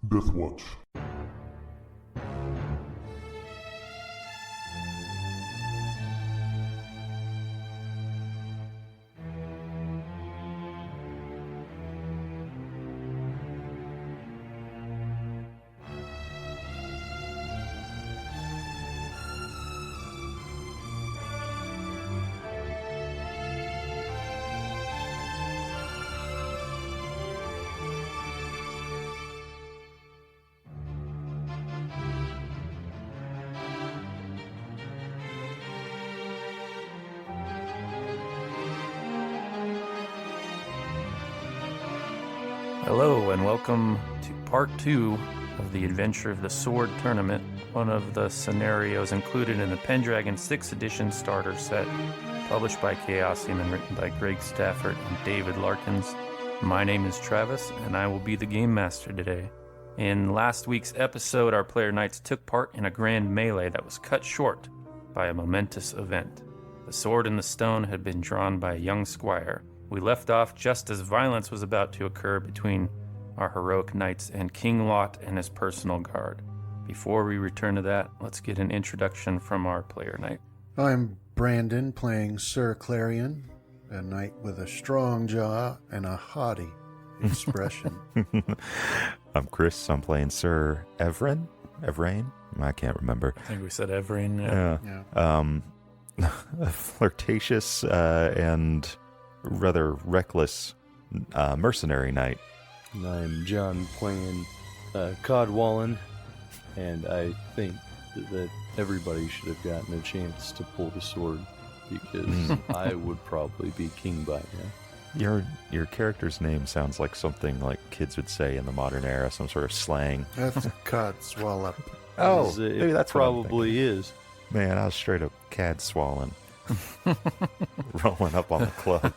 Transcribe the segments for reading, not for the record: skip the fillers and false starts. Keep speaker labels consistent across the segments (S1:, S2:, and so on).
S1: Deathwatch.
S2: Hello and welcome to part 2 of the Adventure of the Sword Tournament, one of the scenarios included in the Pendragon 6th edition starter set, published by Chaosium and written by Greg Stafford and David Larkins. My name is Travis and I will be the Game Master today. In last week's episode, our player knights took part in a grand melee that was cut short by a momentous event. The sword and the stone had been drawn by a young squire. We left off just as violence was about to occur between our heroic knights and King Lot and his personal guard. Before we return to that, let's get an introduction from our player knight.
S3: I'm Brandon, playing Sir Clarion, a knight with a strong jaw and a haughty expression.
S4: I'm Chris, I'm playing Sir Evrain? I can't remember.
S2: I think we said Everine.
S4: Yeah. A flirtatious and rather reckless mercenary knight.
S5: And I'm John, playing Codwallen, and I think that everybody should have gotten a chance to pull the sword, because I would probably be king by now.
S4: Your character's name sounds like something like kids would say in the modern era, some sort of slang.
S3: That's Cod Swallow.
S4: Oh,
S5: It
S4: maybe that's what I'm
S5: probably is.
S4: Man, I was straight up cad swallowing. Rolling up on the club.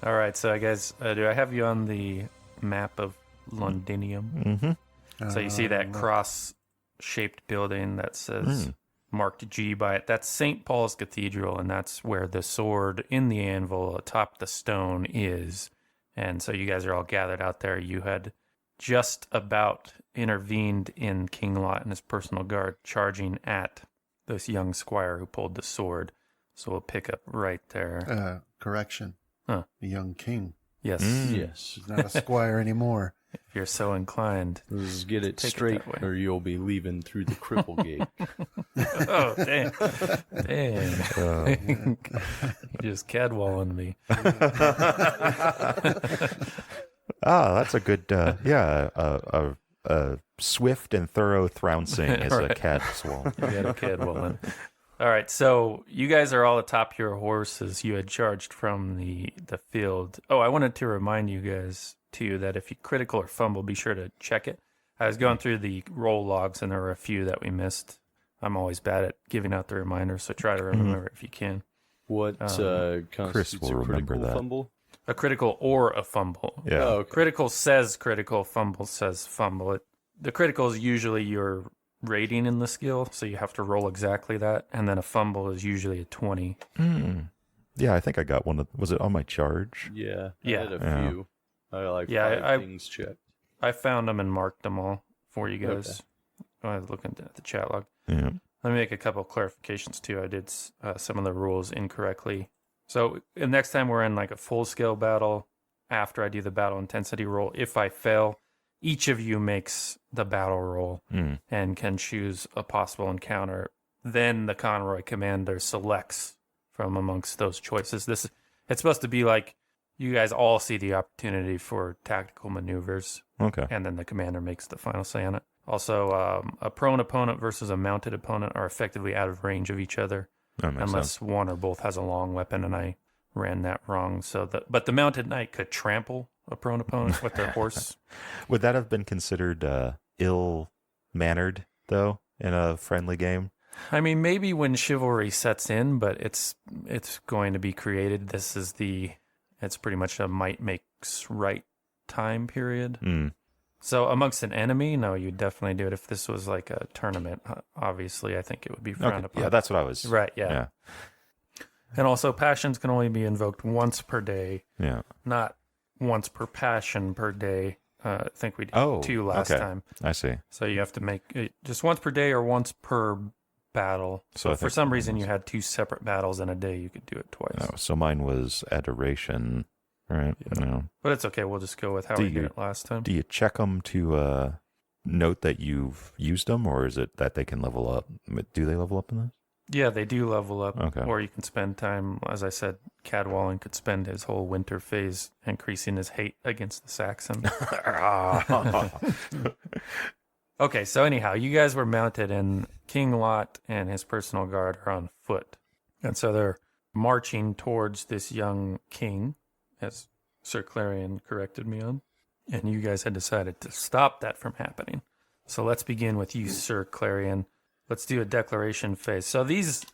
S2: All right, so I guess, do I have you on the map of Londinium?
S4: Mm-hmm.
S2: So you see that cross-shaped building that says marked G by it. That's St. Paul's Cathedral, and that's where the sword in the anvil atop the stone is. And so you guys are all gathered out there. You had just about intervened in King Lot and his personal guard, charging at this young squire who pulled the sword. So we'll pick up right there.
S3: Correction.
S2: Huh.
S3: The young king.
S2: Yes.
S5: Yes.
S3: He's not a squire anymore.
S2: If you're so inclined.
S5: Let's get it
S2: Take it
S5: straight,
S2: that way.
S5: or you'll be leaving through the cripple gate.
S2: Oh, damn. Damn. You just cadwalling me.
S4: That's a good, a swift and thorough trouncing is
S2: Right.
S4: a cad swallow.
S2: You got a cadwalling. All right, so you guys are all atop your horses. You had charged from the field. Oh, I wanted to remind you guys, too, that if you critical or fumble, be sure to check it. I was going through the roll logs, and there were a few that we missed. I'm always bad at giving out the reminders, so try to remember if you can.
S5: What constitutes
S4: will
S5: a
S4: remember
S5: critical
S4: that.
S5: fumble?
S2: A critical or a fumble.
S4: Yeah.
S5: Oh, okay.
S2: Critical says critical, fumble says fumble. The critical is usually your rating in the skill, so you have to roll exactly that, and then a fumble is usually a 20.
S4: Yeah, I think I got one. Was it on my charge?
S5: Yeah.
S2: Yeah.
S5: I had a
S4: Yeah.
S5: few. I like
S2: Yeah,
S5: five things checked.
S2: I found them and marked them all for you guys. I was looking at the chat log.
S4: Yeah.
S2: Let me make a couple of clarifications too. I did some of the rules incorrectly. So next time we're in like a full scale battle, after I do the battle intensity roll, if I fail, each of you makes the battle roll and can choose a possible encounter. Then the Conroy commander selects from amongst those choices. It's supposed to be like you guys all see the opportunity for tactical maneuvers,
S4: Okay.
S2: and then the commander makes the final say on it. Also, a prone opponent versus a mounted opponent are effectively out of range of each other,
S4: That makes
S2: unless
S4: sense.
S2: one or both has a long weapon, and I ran that wrong. But the mounted knight could trample a prone opponent with their horse.
S4: Would that have been considered ill-mannered, though, in a friendly game?
S2: I mean, maybe when chivalry sets in, but it's going to be created. It's pretty much a might makes right time period. So amongst an enemy, no, you'd definitely do it. If this was like a tournament, obviously, I think it would be frowned upon.
S4: Yeah, that's what I was.
S2: Right, yeah. And also, passions can only be invoked once per day,
S4: Yeah.
S2: not once per passion per day. I think we did
S4: Oh,
S2: 2 last
S4: okay.
S2: time.
S4: I see.
S2: So you have to make it just once per day or once per battle.
S4: So I
S2: So for
S4: think
S2: some
S4: mine
S2: reason
S4: was-
S2: you had 2 separate battles in a day. You could do it twice.
S4: Oh, so mine was adoration, right?
S2: Yeah.
S4: No.
S2: But it's okay. We'll just go with how
S4: Do
S2: we did
S4: you-
S2: it last time.
S4: Do you check them to note that you've used them, or is it that they can level up? Do they level up in this?
S2: Yeah, they do level up.
S4: Okay.
S2: Or you can spend time, as I said, Cadwallon could spend his whole winter phase increasing his hate against the Saxon. Okay, so anyhow, you guys were mounted, and King Lot and his personal guard are on foot. And so they're marching towards this young king, as Sir Clarion corrected me on. And you guys had decided to stop that from happening. So let's begin with you, Sir Clarion. Let's do a declaration phase. So these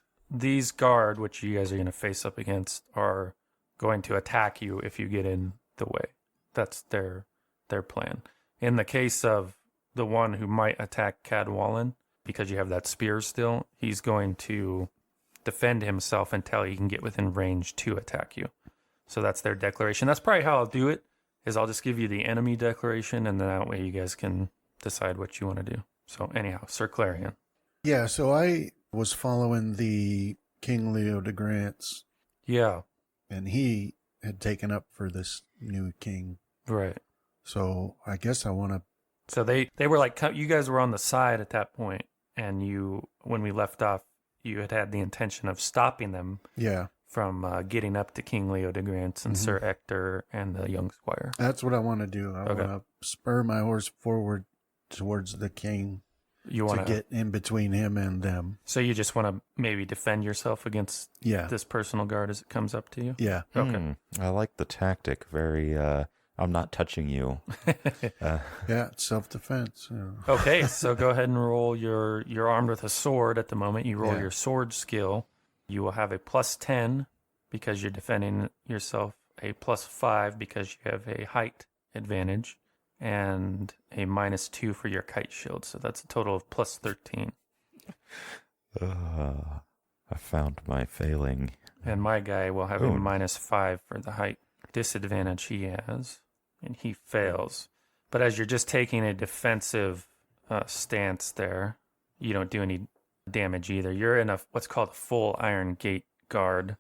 S2: guard, which you guys are going to face up against, are going to attack you if you get in the way. That's their plan. In the case of the one who might attack Cadwallon, because you have that spear still, he's going to defend himself until he can get within range to attack you. So that's their declaration. That's probably how I'll do it, is I'll just give you the enemy declaration, and then that way you guys can decide what you want to do. So anyhow, Sir Clarion.
S3: Yeah, so I was following the King Leo de Grant's,
S2: Yeah,
S3: and he had taken up for this new king.
S2: right.
S3: So I guess I want to.
S2: So they were like, you guys were on the side at that point, and when we left off, you had the intention of stopping them
S3: Yeah,
S2: from getting up to King Leo de Grant's and Sir Ector and the young squire.
S3: that's what I want to do. I
S2: Okay.
S3: want to spur my horse forward towards the king
S2: You
S3: to
S2: want to
S3: get in between him and them.
S2: So you just want to maybe defend yourself against
S3: Yeah,
S2: this personal guard as it comes up to you?
S3: yeah.
S2: Okay.
S4: I like the tactic. Very, I'm not touching you.
S3: Yeah, it's self-defense.
S2: Okay, so go ahead and roll you're armed with a sword at the moment. You roll
S3: Yeah.
S2: your sword skill. You will have a +10 because you're defending yourself, a +5 because you have a height advantage, and a -2 for your kite shield. So that's a total of +13.
S4: I found my failing.
S2: And my guy will have a
S4: Ooh.
S2: -5 for the height disadvantage he has, and he fails. But as you're just taking a defensive stance there, you don't do any damage either. You're in what's called a full iron gate guard.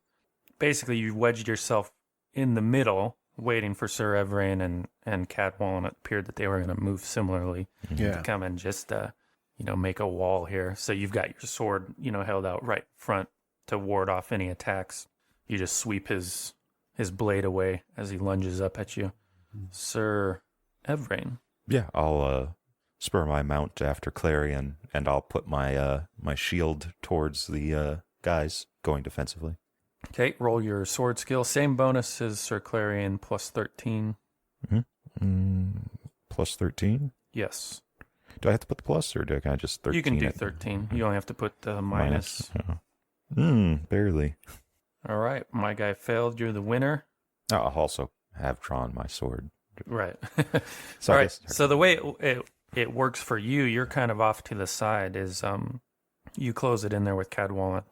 S2: Basically, you wedged yourself in the middle, waiting for Sir Evrain and Cadwallon. It appeared that they were going to move similarly
S3: Yeah.
S2: to come and just make a wall here. So you've got your sword, held out right front to ward off any attacks. You just sweep his blade away as he lunges up at you. Sir Evrain.
S4: Yeah, I'll spur my mount after Clarion, and I'll put my my shield towards the guys going defensively.
S2: Okay, roll your sword skill. Same bonus as Sir Clarion, +13.
S4: Plus 13?
S2: Yes.
S4: Do I have to put the plus, or can I just 13?
S2: You can do
S4: it?
S2: 13. You only have to put the minus.
S4: Barely.
S2: All right, my guy failed. You're the winner.
S4: Oh, I'll also have drawn my sword.
S2: Right.
S4: So
S2: All
S4: I
S2: right.
S4: guess-
S2: So the way it works for you, you're kind of off to the side. Is you close it in there with Cadwallon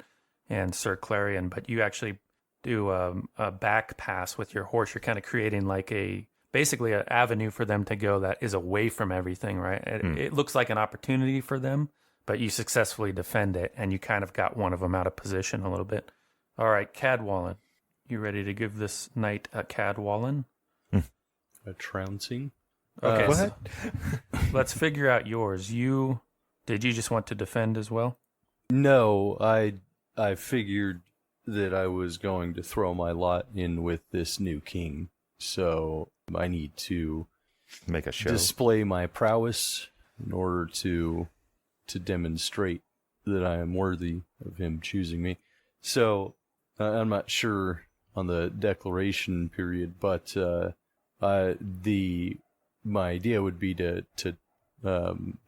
S2: and Sir Clarion, but you actually do a back pass with your horse. You're kind of creating like basically an avenue for them to go that is away from everything. Right. It looks like an opportunity for them, but you successfully defend it, and you kind of got one of them out of position a little bit. All right, Cadwallon, you ready to give this knight a Cadwallon?
S5: A trouncing?
S2: Okay,
S5: What?
S2: so let's figure out yours. Did you just want to defend as well?
S5: No, I figured that I was going to throw my lot in with this new king, so I need to
S4: Make a show.
S5: display my prowess in order to demonstrate that I am worthy of him choosing me. So I'm not sure on the declaration period, but my idea would be to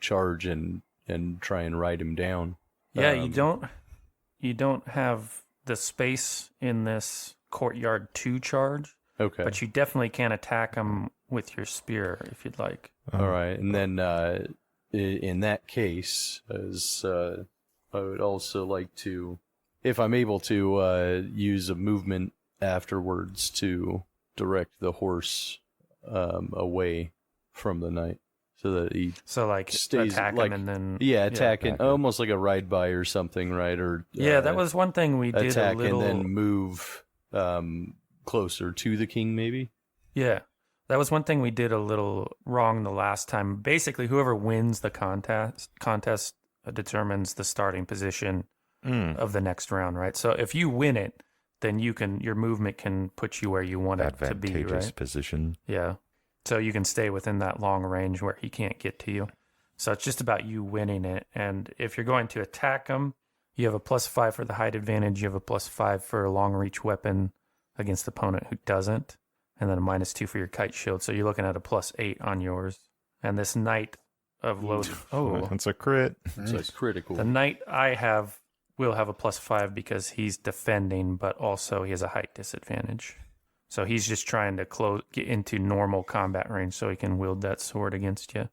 S5: charge and try and ride him down.
S2: Yeah, you don't have the space in this courtyard to charge,
S5: Okay.
S2: but you definitely can attack him with your spear if you'd like.
S5: All right, and then in that case, as I would also like to, if I'm able to, use a movement afterwards to direct the horse away from the knight, so that he
S2: So like
S5: stays
S2: attack
S5: like
S2: him and then
S5: attacking
S4: attack him.
S5: almost like a ride by or something, right? Or
S2: that was one thing we did
S5: attack
S2: a little.
S5: and then move closer to the king, maybe.
S2: Yeah, that was one thing we did a little wrong the last time. Basically, whoever wins the contest determines the starting position of the next round, right? So if you win it, then your movement can put you where you want it to be,
S4: Advantageous
S2: right?
S4: position.
S2: Yeah. So you can stay within that long range where he can't get to you. So it's just about you winning it. And if you're going to attack him, you have a +5 for the height advantage. You have a +5 for a long reach weapon against the opponent who doesn't. And then a -2 for your kite shield. So you're looking at a +8 on yours. And this knight of low... Oh,
S4: That's a crit.
S5: It's like critical.
S2: the knight I have will have a +5 because he's defending, but also he has a height disadvantage. So he's just trying to get into normal combat range so he can wield that sword against you.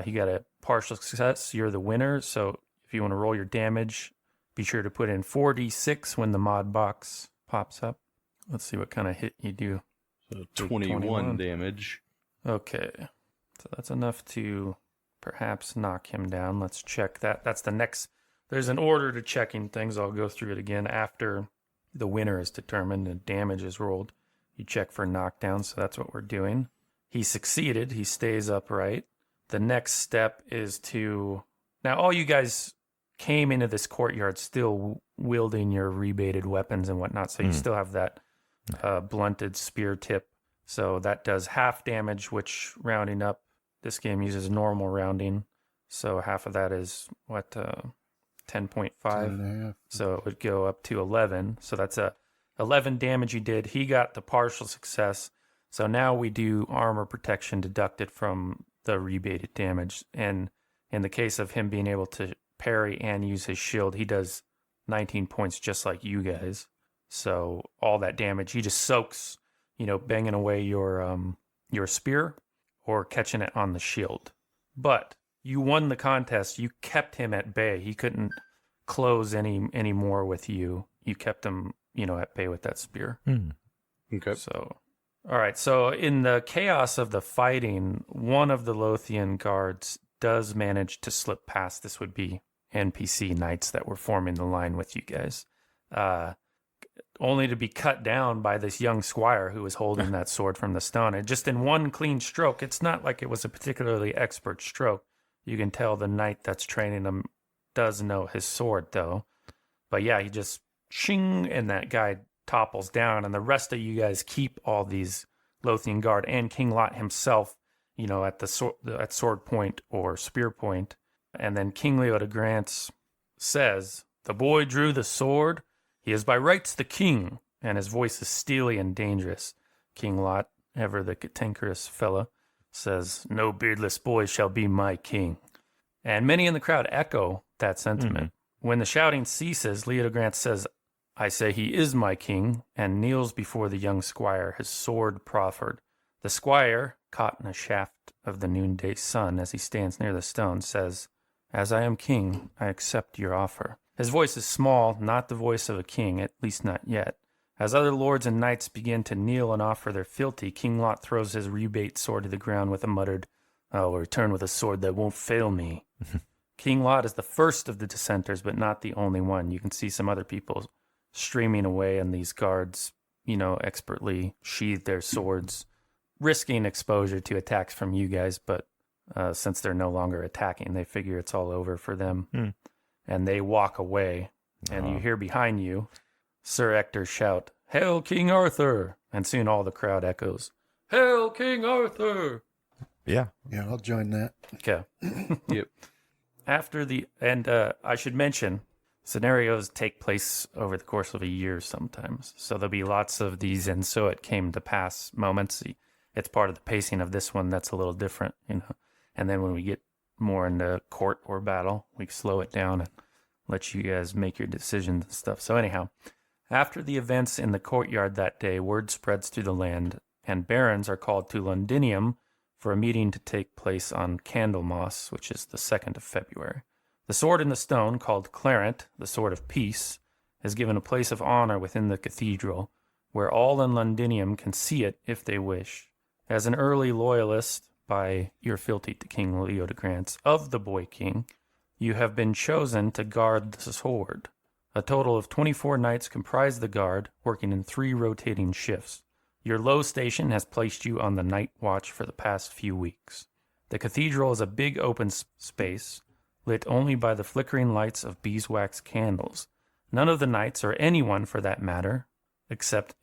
S2: He got a partial success. You're the winner. So if you want to roll your damage, be sure to put in 4d6 when the mod box pops up. Let's see what kind of hit you do.
S5: So 21 damage.
S2: Okay. So that's enough to perhaps knock him down. Let's check that. That's the next. There's an order to checking things. I'll go through it again after the winner is determined and damage is rolled. You check for knockdown, so that's what we're doing. He succeeded. He stays upright. The next step is to... Now, all you guys came into this courtyard still wielding your rebaited weapons and whatnot, so you still have that blunted spear tip. So that does half damage, which rounding up, this game uses normal rounding. So half of that is, 10.5?
S3: 10.5.
S2: So it would go up to 11. So that's 11 damage you did. He got the partial success. So now we do armor protection deducted from the rebated damage. And in the case of him being able to parry and use his shield, he does 19 points just like you guys. So all that damage, he just soaks, banging away your spear or catching it on the shield. But you won the contest. You kept him at bay. He couldn't close any more with you. You kept him, at bay with that spear.
S5: Okay.
S2: So, all right. So in the chaos of the fighting, one of the Lothian guards does manage to slip past. This would be NPC knights that were forming the line with you guys. Only to be cut down by this young squire who was holding that sword from the stone. And just in one clean stroke, it's not like it was a particularly expert stroke. You can tell the knight that's training him does know his sword, though. But yeah, he just shing, and that guy topples down. And the rest of you guys keep all these Lothian guard and King Lot himself, at the at sword point or spear point. And then King Leodegrance says, "The boy drew the sword. He is by rights the king," and his voice is steely and dangerous. King Lot, ever the cantankerous fella, says, "No beardless boy shall be my king." And many in the crowd echo that sentiment. When the shouting ceases, Leodegrance says, "I say he is my king," and kneels before the young squire, his sword proffered. The squire, caught in a shaft of the noonday sun as he stands near the stone, says, "As I am king, I accept your offer." His voice is small, not the voice of a king, at least not yet. As other lords and knights begin to kneel and offer their fealty, King Lot throws his rebate sword to the ground with a muttered, "I will return with a sword that won't fail me." King Lot is the first of the dissenters, but not the only one. You can see some other people streaming away, and these guards, expertly sheathe their swords, risking exposure to attacks from you guys, but since they're no longer attacking, they figure it's all over for them. And they walk away, and you hear behind you Sir Ector shout, "Hail King Arthur!" And soon all the crowd echoes, "Hail King Arthur!"
S4: Yeah.
S3: Yeah, I'll join that.
S2: Okay.
S5: Yep.
S2: I should mention, scenarios take place over the course of a year sometimes. So there'll be lots of these, and so it came to pass moments. It's part of the pacing of this one that's a little different, And then when we get more into court or battle, we slow it down and let you guys make your decisions and stuff. So anyhow, after the events in the courtyard that day, word spreads through the land, and barons are called to Londinium for a meeting to take place on Candlemas, which is the 2nd of February. The sword in the stone, called Clarent, the Sword of Peace, is given a place of honor within the cathedral, where all in Londinium can see it if they wish. As an early loyalist by your fealty to King Leodegrance of the Boy King, you have been chosen to guard the sword. A total of 24 knights comprise the guard, working in 3 rotating shifts. Your low station has placed you on the night watch for the past few weeks. The cathedral is a big open space, lit only by the flickering lights of beeswax candles. None of the knights, or anyone for that matter, expect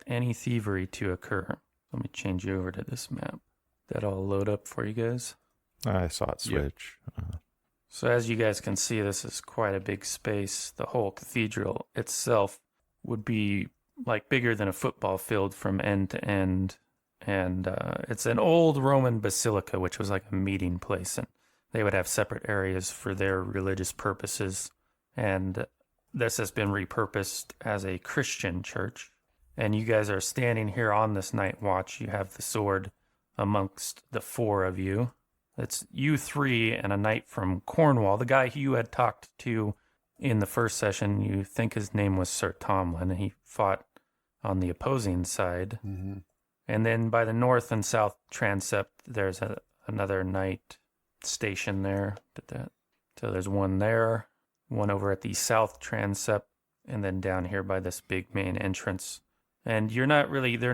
S2: any thievery to occur. Let me change you over to this map. That'll load up for you guys.
S4: I saw it switch.
S2: So as you guys can see, this is quite a big space. The whole cathedral itself would be like bigger than a football field from end to end. And it's an old Roman basilica, which was like a meeting place. And they would have separate areas for their religious purposes. And this has been repurposed as a Christian church. And you guys are standing here on this night watch. You have the sword amongst the 4 of you. It's you 3 and a knight from Cornwall. The guy who you had talked to in the first session, you think his name was Sir Tomlin, and he fought on the opposing side.
S3: Mm-hmm.
S2: And then by the north and south transept, there's another knight station there. So there's one there, one over at the south transept, and then down here by this big main entrance. And they're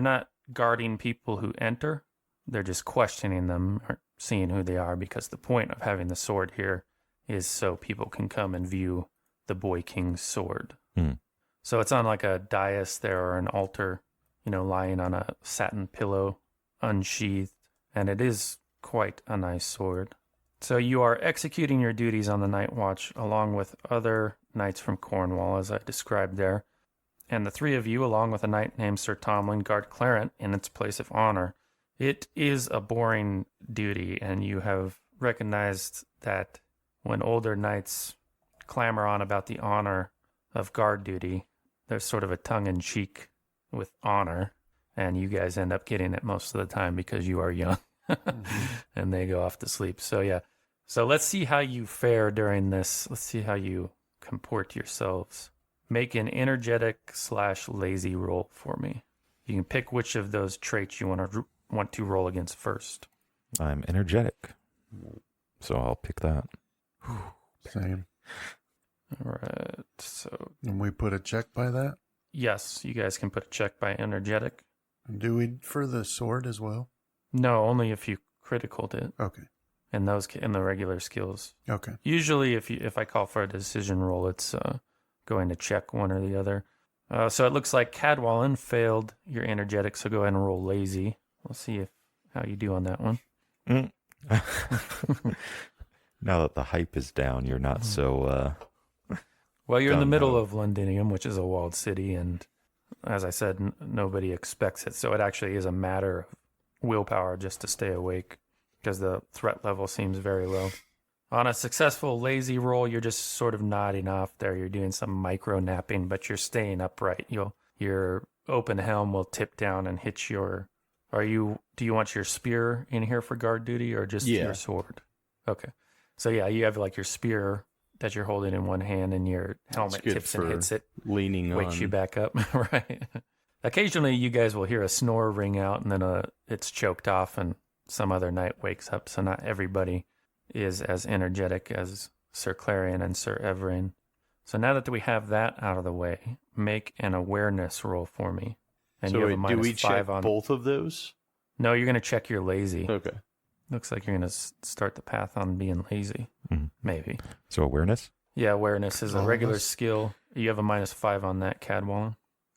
S2: not guarding people who enter. They're just questioning them or seeing who they are, because the point of having the sword here is so people can come and view the Boy King's sword. So it's on like a dais there, or an altar, lying on a satin pillow, unsheathed, and it is quite a nice sword. So you are executing your duties on the night watch along with other knights from Cornwall, as I described there. And the 3 of you, along with a knight named Sir Tomlin, guard Clarent in its place of honor. It is a boring duty, and you have recognized that when older knights clamor on about the honor of guard duty, there's sort of a tongue-in-cheek with honor, and you guys end up getting it most of the time because you are young, and they go off to sleep. So yeah, so let's see how you fare during this. Let's see how you comport yourselves. Make an energetic/lazy roll for me. You can pick which of those traits you want to roll against first.
S4: I'm energetic, so I'll pick that.
S3: Same.
S2: All right. So
S3: And we put a check by that?
S2: yes, you guys can put a check by energetic.
S3: Do we for the sword as well?
S2: No, only if you criticaled it,
S3: Okay.
S2: and those in the regular skills.
S3: Okay.
S2: Usually, if I call for a decision roll, it's going to check one or the other. So it looks like Cadwallon failed your energetic, so go ahead and roll lazy. We'll see how you do on that one.
S4: Now that the hype is down, you're not so...
S2: Well, you're in the
S4: Gung-ho.
S2: middle of Londinium, which is a walled city, and as I said, nobody expects it. So it actually is a matter of willpower just to stay awake, because the threat level seems very low. On a successful lazy roll, you're just sort of nodding off there. You're doing some micro napping, but you're staying upright. Your open helm will tip down and hit your... Do you want your spear in here for guard duty, or just your sword? Okay. So yeah, you have like your spear that you're holding in one hand, and your helmet tips and hits it,
S5: leaning
S2: wakes
S5: on.
S2: you back up. Right. Occasionally, you guys will hear a snore ring out, and then it's choked off, and some other knight wakes up. So not everybody is as energetic as Sir Clarion and Sir Everin. So now that we have that out of the way, make an awareness roll for me. And
S5: So
S2: you have a
S5: wait, do we
S2: -5
S5: check
S2: on
S5: both of those?
S2: No, you're going to check your lazy.
S5: Okay.
S2: Looks like you're going to start the path on being lazy.
S4: Mhm.
S2: Maybe.
S4: So awareness?
S2: Yeah, awareness is a regular
S3: Almost.
S2: skill. You have a -5 on that, Cadwallon.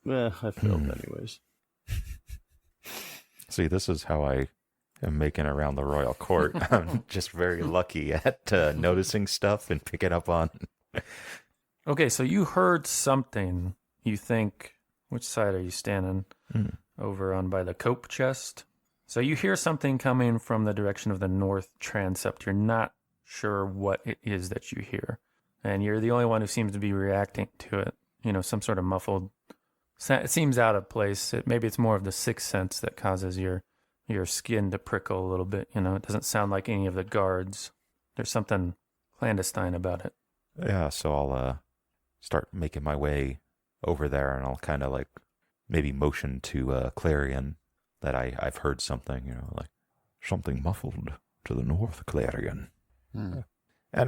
S5: I failed anyways.
S4: See, this is how I am making around the royal court. I'm just very lucky at noticing stuff and picking up on...
S2: Okay, so you heard something. You think, which side are you standing? Over on by the cope chest. So you hear something coming from the direction of the north transept. You're not sure what it is that you hear. And you're the only one who seems to be reacting to it. Some sort of muffled... It seems out of place. Maybe it's more of the sixth sense that causes your skin to prickle a little bit. It doesn't sound like any of the guards. There's something clandestine about it.
S4: Yeah, so I'll start making my way over there, and I'll kind of like maybe motion to Clarion that I've heard something, like something muffled to the north, Clarion. And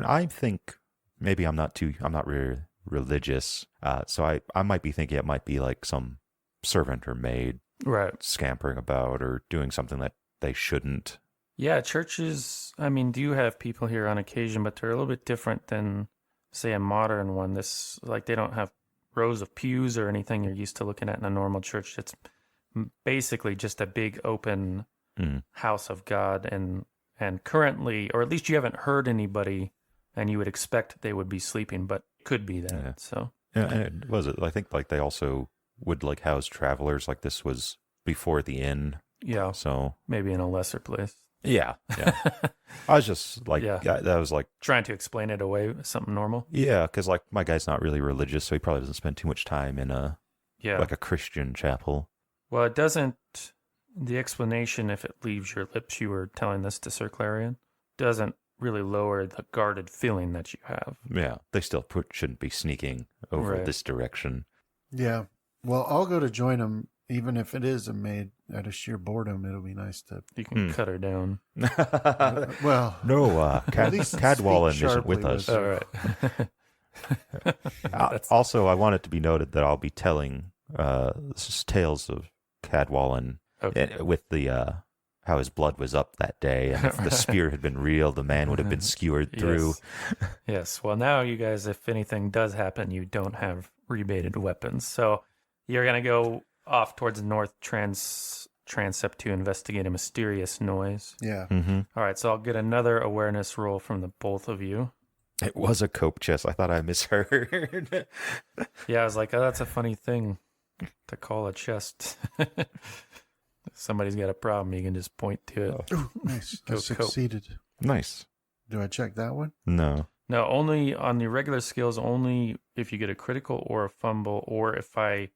S4: I think maybe I'm not really religious, so I might be thinking it might be like some servant or maid scampering about or doing something that they shouldn't.
S2: Yeah, churches, I mean, do have people here on occasion, but they're a little bit different than, say, a modern one. They don't have rows of pews or anything you're used to looking at in a normal church. It's basically just a big open house of God, and currently, or at least you haven't heard anybody, and you would expect they would be sleeping, but it could be that.
S4: Yeah.
S2: So
S4: And I think like they also would like house travelers. Like this was before the inn.
S2: yeah,
S4: So
S2: maybe in a lesser place.
S4: yeah. I was just like, that was like
S2: Trying to explain it away as something normal.
S4: yeah, because like my guy's not really religious, so he probably doesn't spend too much time in like a Christian chapel.
S2: Well, it doesn't. The explanation, if it leaves your lips, you were telling this to Sir Clarion, doesn't really lower the guarded feeling that you have.
S4: Yeah, they still shouldn't be sneaking over this direction.
S3: Yeah. Well, I'll go to join them, even if it is a maid. Out of sheer boredom, it'll be nice to.
S2: You can cut her down.
S3: Well,
S4: No,
S3: at least
S4: Cadwallon
S3: speak
S4: isn't with
S3: sharply
S4: us.
S3: with
S2: All right.
S4: Also, I want it to be noted that I'll be telling tales of Cadwallon with the how his blood was up that day, and if the spear had been real, the man would have been skewered through.
S2: Yes. Well, now you guys, if anything does happen, you don't have rebated weapons. So you're going to go off towards the north transept to investigate a mysterious noise.
S3: Yeah.
S4: Mm-hmm.
S2: All right. So I'll get another awareness roll from the both of you.
S4: It was a cope chest. I thought I misheard.
S2: Yeah, I was like, oh, that's a funny thing to call a chest. If somebody's got a problem, you can just point to it.
S3: Ooh, nice. I
S2: Go
S3: succeeded.
S4: Nice.
S3: Do I check that one?
S4: No.
S2: No, only on the regular skills, only if you get a critical or a fumble, or if I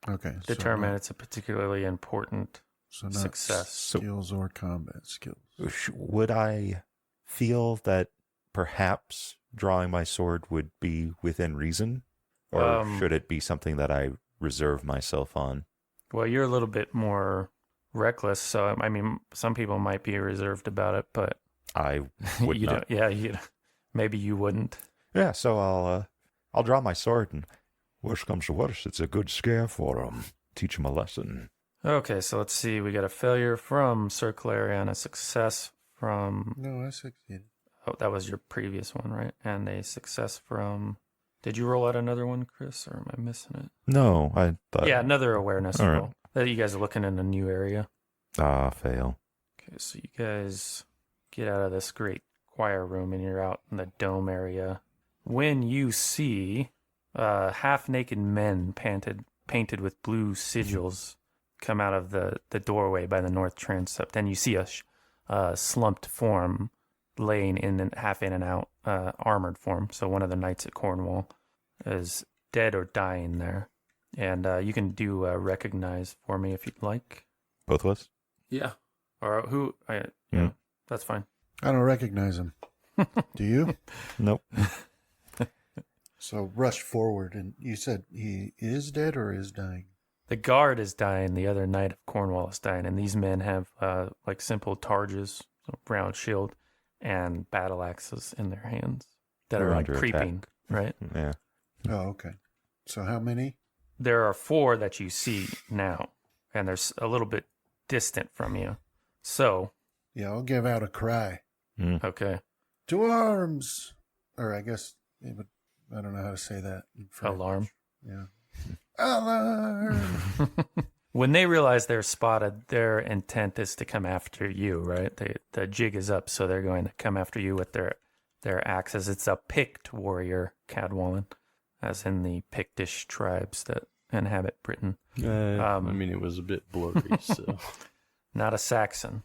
S3: Okay.
S2: determine it's a particularly important
S3: so not
S2: success.
S3: skills or combat skills.
S4: Would I feel that perhaps drawing my sword would be within reason? Or should it be something that I reserve myself on?
S2: Well, you're a little bit more reckless, so I mean, some people might be reserved about it, but
S4: I would
S2: you
S4: not.
S2: don't. Yeah, maybe you wouldn't.
S4: Yeah, so I'll draw my sword, and worst comes to worst, it's a good scare for him. Teach him a lesson.
S2: Okay, so let's see. We got a failure from Sir Clarion, a success from.
S3: No, I succeeded.
S2: Oh, that was your previous one, right? And a success from. Did you roll out another one, Chris, or am I missing it?
S4: No, I thought.
S2: Yeah, another awareness
S4: All right.
S2: roll. That you guys are looking in a new area.
S4: Fail.
S2: Okay, so you guys get out of this great choir room and you're out in the dome area. When you see half-naked men painted with blue sigils come out of the doorway by the north transept, and you see a slumped form laying half in and out, armored form. So one of the knights at Cornwall is dead or dying there. And you can do recognize for me if you'd like.
S4: Both of us?
S2: Yeah. Or who? Yeah, that's fine.
S3: I don't recognize him. Do you?
S4: Nope.
S3: So rush forward, and you said he is dead or is dying?
S2: The guard is dying. The other knight of Cornwall is dying. And these men have like simple targes, so round shield, and battle axes in their hands that
S4: They're
S2: are like
S4: under
S2: creeping, right?
S4: Yeah.
S3: Oh, okay. So how many?
S2: There are 4 that you see now, and they're a little bit distant from you. So,
S3: Yeah, I'll give out a cry.
S2: okay.
S3: To arms! Or I guess, I don't know how to say that in French.
S2: Alarm.
S3: Yeah. Alarm!
S2: When they realize they're spotted, their intent is to come after you, right? The jig is up, so they're going to come after you with their axes. It's a picked warrior, Cadwallon, as in the Pictish tribes that inhabit Britain.
S5: I mean, it was a bit blurry, so.
S2: Not a Saxon.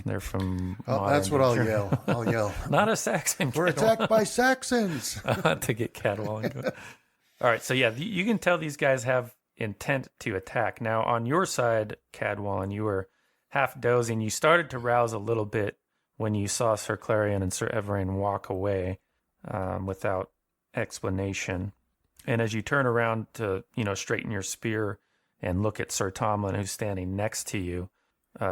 S2: They're from.
S3: Oh, that's what
S2: modern
S3: I'll
S2: Germany.
S3: yell. I'll yell.
S2: Not a Saxon.
S3: We're attacked by Saxons!
S2: To get Cadwallon going. All right, so yeah, you can tell these guys have intent to attack. Now, on your side, Cadwallon, you were half dozing. You started to rouse a little bit when you saw Sir Clarion and Sir Everine walk away without explanation. And as you turn around to, straighten your spear, and look at Sir Tomlin, who's standing next to you,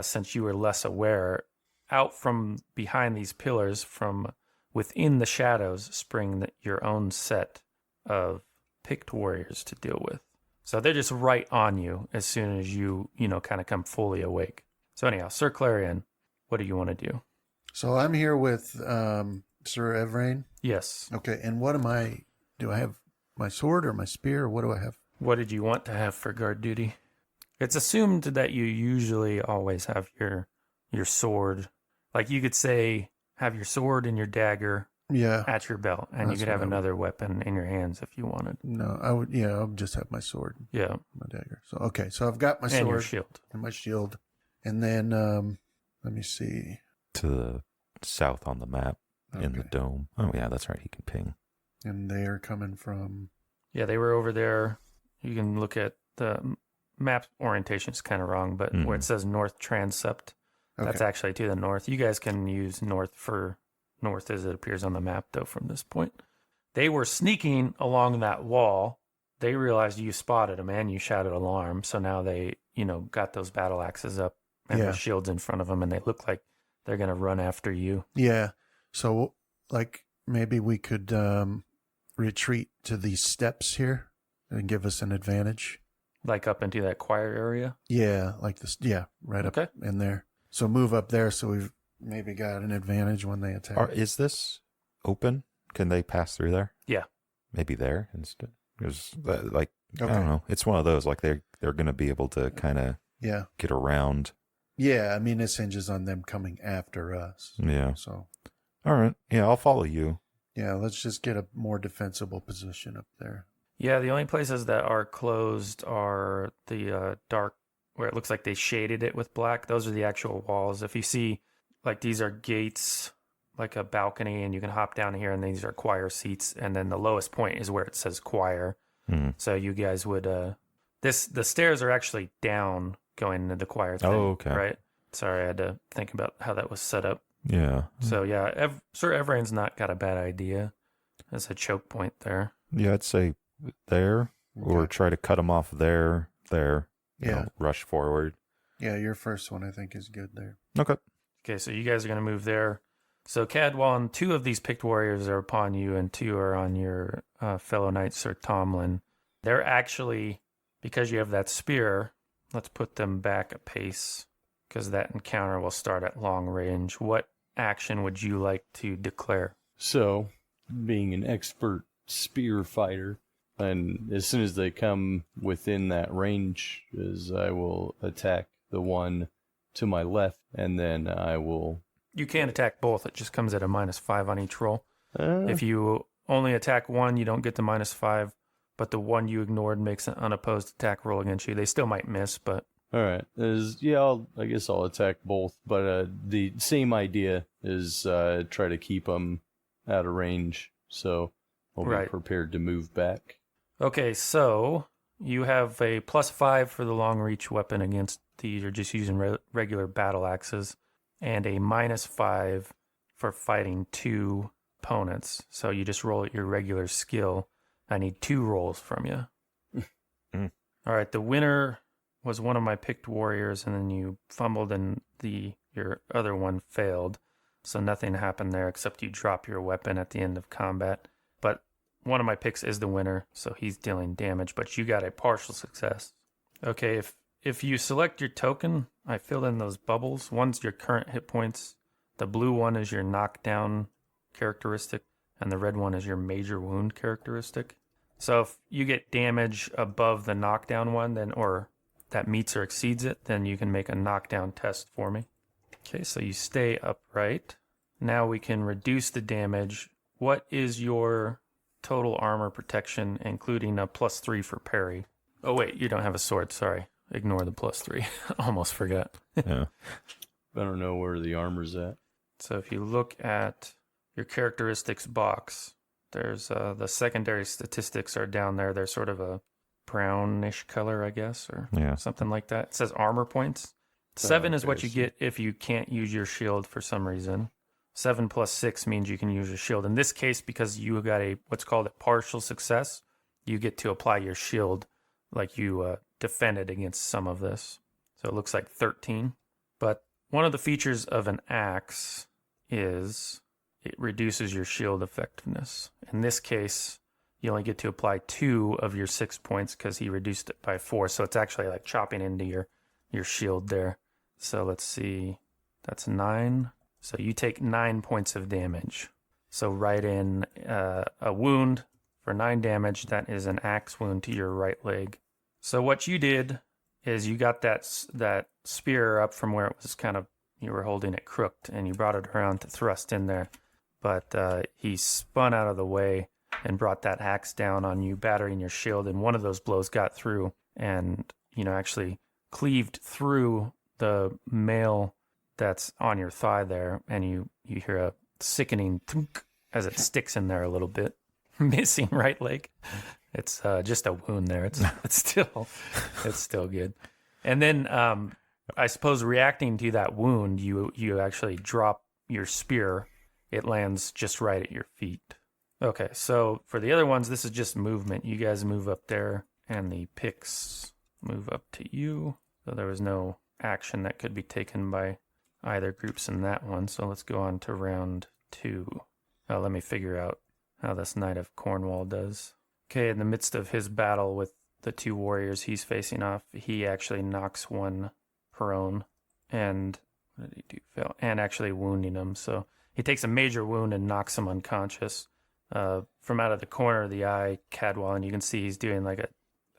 S2: since you were less aware. Out from behind these pillars, from within the shadows, spring your own set of picked warriors to deal with. So they're just right on you as soon as you kind of come fully awake. So anyhow, Sir Clarion, what do you want to do?
S3: So I'm here with Sir Evrain.
S2: Yes.
S3: Okay, and what am I? Do I have my sword or my spear? Or what do I have?
S2: What did you want to have for guard duty? It's assumed that you usually always have your sword. Like you could say, have your sword and your dagger at your belt, and you could have another weapon in your hands if you wanted.
S3: No, I would. Yeah, I'll just have my sword.
S2: Yeah,
S3: my dagger. So okay, so I've got my sword
S2: and your shield
S3: and my shield, and then let me see.
S4: To the south on the map in the dome. Oh yeah, that's right. He can ping.
S3: And they are coming from.
S2: Yeah, they were over there. You can look at the map orientation is kind of wrong, but where it says north transept. That's actually to the north. You guys can use north for north as it appears on the map, though, from this point. They were sneaking along that wall. They realized you spotted them and you shouted alarm. So now they, got those battle axes up and their shields in front of them, and they look like they're going to run after you.
S3: Yeah. So, maybe we could retreat to these steps here and give us an advantage.
S2: Like up into that choir area?
S3: Yeah, like this. Yeah, right up in there. So move up there so we've maybe got an advantage when they attack.
S4: Is this open? Can they pass through there?
S2: Yeah.
S4: Maybe there instead? Because, I don't know. It's one of those, they're going to be able to kind of get around.
S3: Yeah, I mean, this hinges on them coming after us.
S4: Yeah.
S3: So.
S4: All right. Yeah, I'll follow you.
S3: Yeah, let's just get a more defensible position up there.
S2: Yeah, the only places that are closed are the dark, where it looks like they shaded it with black. Those are the actual walls. If you see, these are gates, like a balcony, and you can hop down here, and these are choir seats. And then the lowest point is where it says choir. So you guys would, the stairs are actually down going into the choir thing.
S4: Oh, okay.
S2: Right? Sorry, I had to think about how that was set up.
S4: Yeah.
S2: So yeah, Sir Evrain's not got a bad idea. There's a choke point there.
S4: Yeah, I'd say there, or try to cut them off there. Rush forward.
S3: Yeah, your first one I think is good there.
S2: Okay, so you guys are going to move there. So Cadwallon, 2 of these picked warriors are upon you, and 2 are on your fellow knight, Sir Tomlin. They're actually, because you have that spear, let's put them back a pace, because that encounter will start at long range. What action would you like to declare?
S5: So, being an expert spear fighter, and as soon as they come within that range, I will attack the one to my left, and then I will...
S2: You can't attack both. It just comes at a -5 on each roll. If you only attack one, you don't get the -5, but the one you ignored makes an unopposed attack roll against you. They still might miss, but...
S5: All right. I guess I'll attack both, but the same idea is try to keep them out of range, so I'll be prepared to move back.
S2: Okay, so you have a +5 for the long reach weapon against these. You're just using regular battle axes, and a -5 for fighting 2 opponents. So you just roll your regular skill. I need 2 rolls from you. All right, the winner was one of my picked warriors, and then you fumbled and your other one failed. So nothing happened there except you drop your weapon at the end of combat. But one of my picks is the winner, so he's dealing damage, but you got a partial success. Okay, if you select your token, I filled in those bubbles. One's your current hit points. The blue one is your knockdown characteristic, and the red one is your major wound characteristic. So if you get damage above the knockdown one, or that meets or exceeds it, then you can make a knockdown test for me. Okay, so you stay upright. Now we can reduce the damage. What is your total armor protection, including a +3 for parry? Oh, wait, you don't have a sword. Sorry. Ignore the +3. Almost forgot.
S4: Yeah.
S5: I don't know where the armor's at.
S2: So if you look at your characteristics box, there's the secondary statistics are down there. They're sort of a brownish color, I guess, or something like that. It says armor points. 7 is what you get if you can't use your shield for some reason. 7 + 6 means you can use your shield. In this case, because you got what's called a partial success, you get to apply your shield like you defended against some of this. So it looks like 13. But one of the features of an axe is it reduces your shield effectiveness. In this case, you only get to apply 2 of your 6 points because he reduced it by 4. So it's actually like chopping into your shield there. So let's see. That's 9. So you take 9 points of damage. So write in a wound for 9 damage. That is an axe wound to your right leg. So what you did is you got that spear up from where it was kind of, you were holding it crooked, and you brought it around to thrust in there. But he spun out of the way and brought that axe down on you, battering your shield, and one of those blows got through and, actually cleaved through the mail that's on your thigh there, and you hear a sickening thunk as it sticks in there a little bit. Missing right leg. It's just a wound there. It's still good. And then I suppose reacting to that wound, you actually drop your spear. It lands just right at your feet. Okay, so for the other ones, this is just movement. You guys move up there, and the picks move up to you. So there was no action that could be taken by either groups in that one. So let's go on to round 2. Let me figure out how this Knight of Cornwall does. Okay, in the midst of his battle with the 2 warriors he's facing off, he actually knocks one prone. And what did he do? Fail. And actually wounding him. So he takes a major wound and knocks him unconscious. From out of the corner of the eye, Cadwallon, you can see he's doing I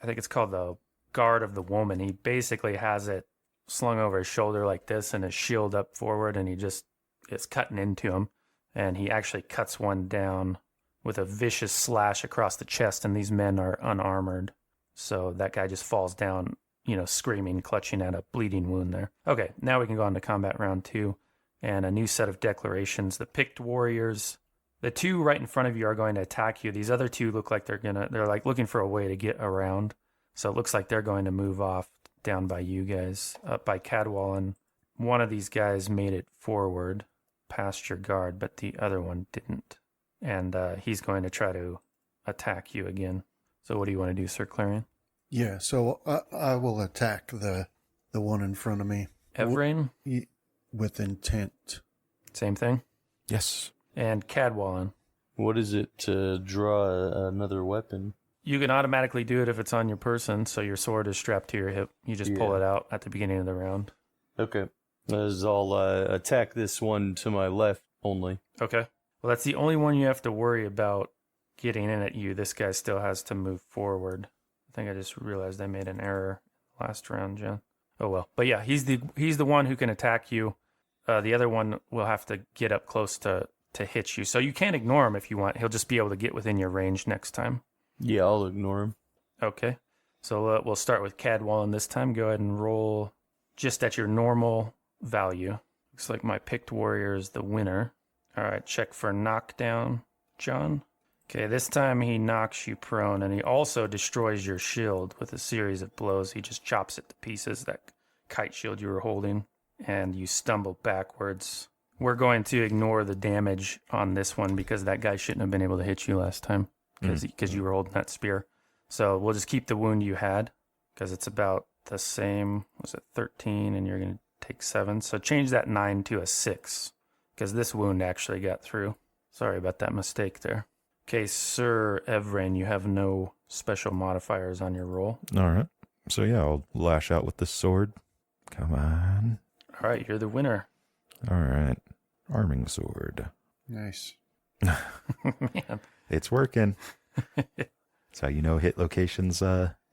S2: think it's called the Guard of the Woman. He basically has it slung over his shoulder like this and his shield up forward, and he just is cutting into him. And he actually cuts one down with a vicious slash across the chest, and these men are unarmored. So that guy just falls down, screaming, clutching at a bleeding wound there. Okay, now we can go on to combat round 2, and a new set of declarations. The picked warriors, the 2 right in front of you are going to attack you. These other 2 look like they're like looking for a way to get around. So it looks like they're going to move off down by you guys, up by Cadwallon. One of these guys made it forward past your guard, but the other one didn't. And he's going to try to attack you again. So what do you want to do, Sir Clarion?
S3: Yeah, so I will attack the one in front of me.
S2: Evrain?
S3: With intent.
S2: Same thing?
S4: Yes.
S2: And Cadwallon?
S5: What is it to draw another weapon?
S2: You can automatically do it if it's on your person, so your sword is strapped to your hip. You just pull it out at the beginning of the round.
S5: Okay. As I'll attack this one to my left only.
S2: Okay. Well, that's the only one you have to worry about getting in at you. This guy still has to move forward. I think I just realized I made an error last round, Jen. Oh, well. But yeah, he's the one who can attack you. The other one will have to get up close to hit you. So you can't ignore him if you want. He'll just be able to get within your range next time.
S5: Yeah, I'll ignore him.
S2: Okay. So we'll start with Cadwallon this time. Go ahead and roll just at your normal value. Looks like my picked warrior is the winner. All right, check for knockdown, John. Okay, this time he knocks you prone, and he also destroys your shield with a series of blows. He just chops it to pieces, that kite shield you were holding, and you stumble backwards. We're going to ignore the damage on this one because that guy shouldn't have been able to hit you last time because you were holding that spear. So we'll just keep the wound you had because it's about the same. Was it 13, and you're going to take 7. So change that 9 to a 6. Because this wound actually got through. Sorry about that mistake there. Okay, Sir Evrain, you have no special modifiers on your roll.
S4: All right. So yeah, I'll lash out with this sword. Come on.
S2: All right, you're the winner.
S4: All right. Arming sword.
S3: Nice.
S2: Man.
S4: It's working. That's how you know hit locations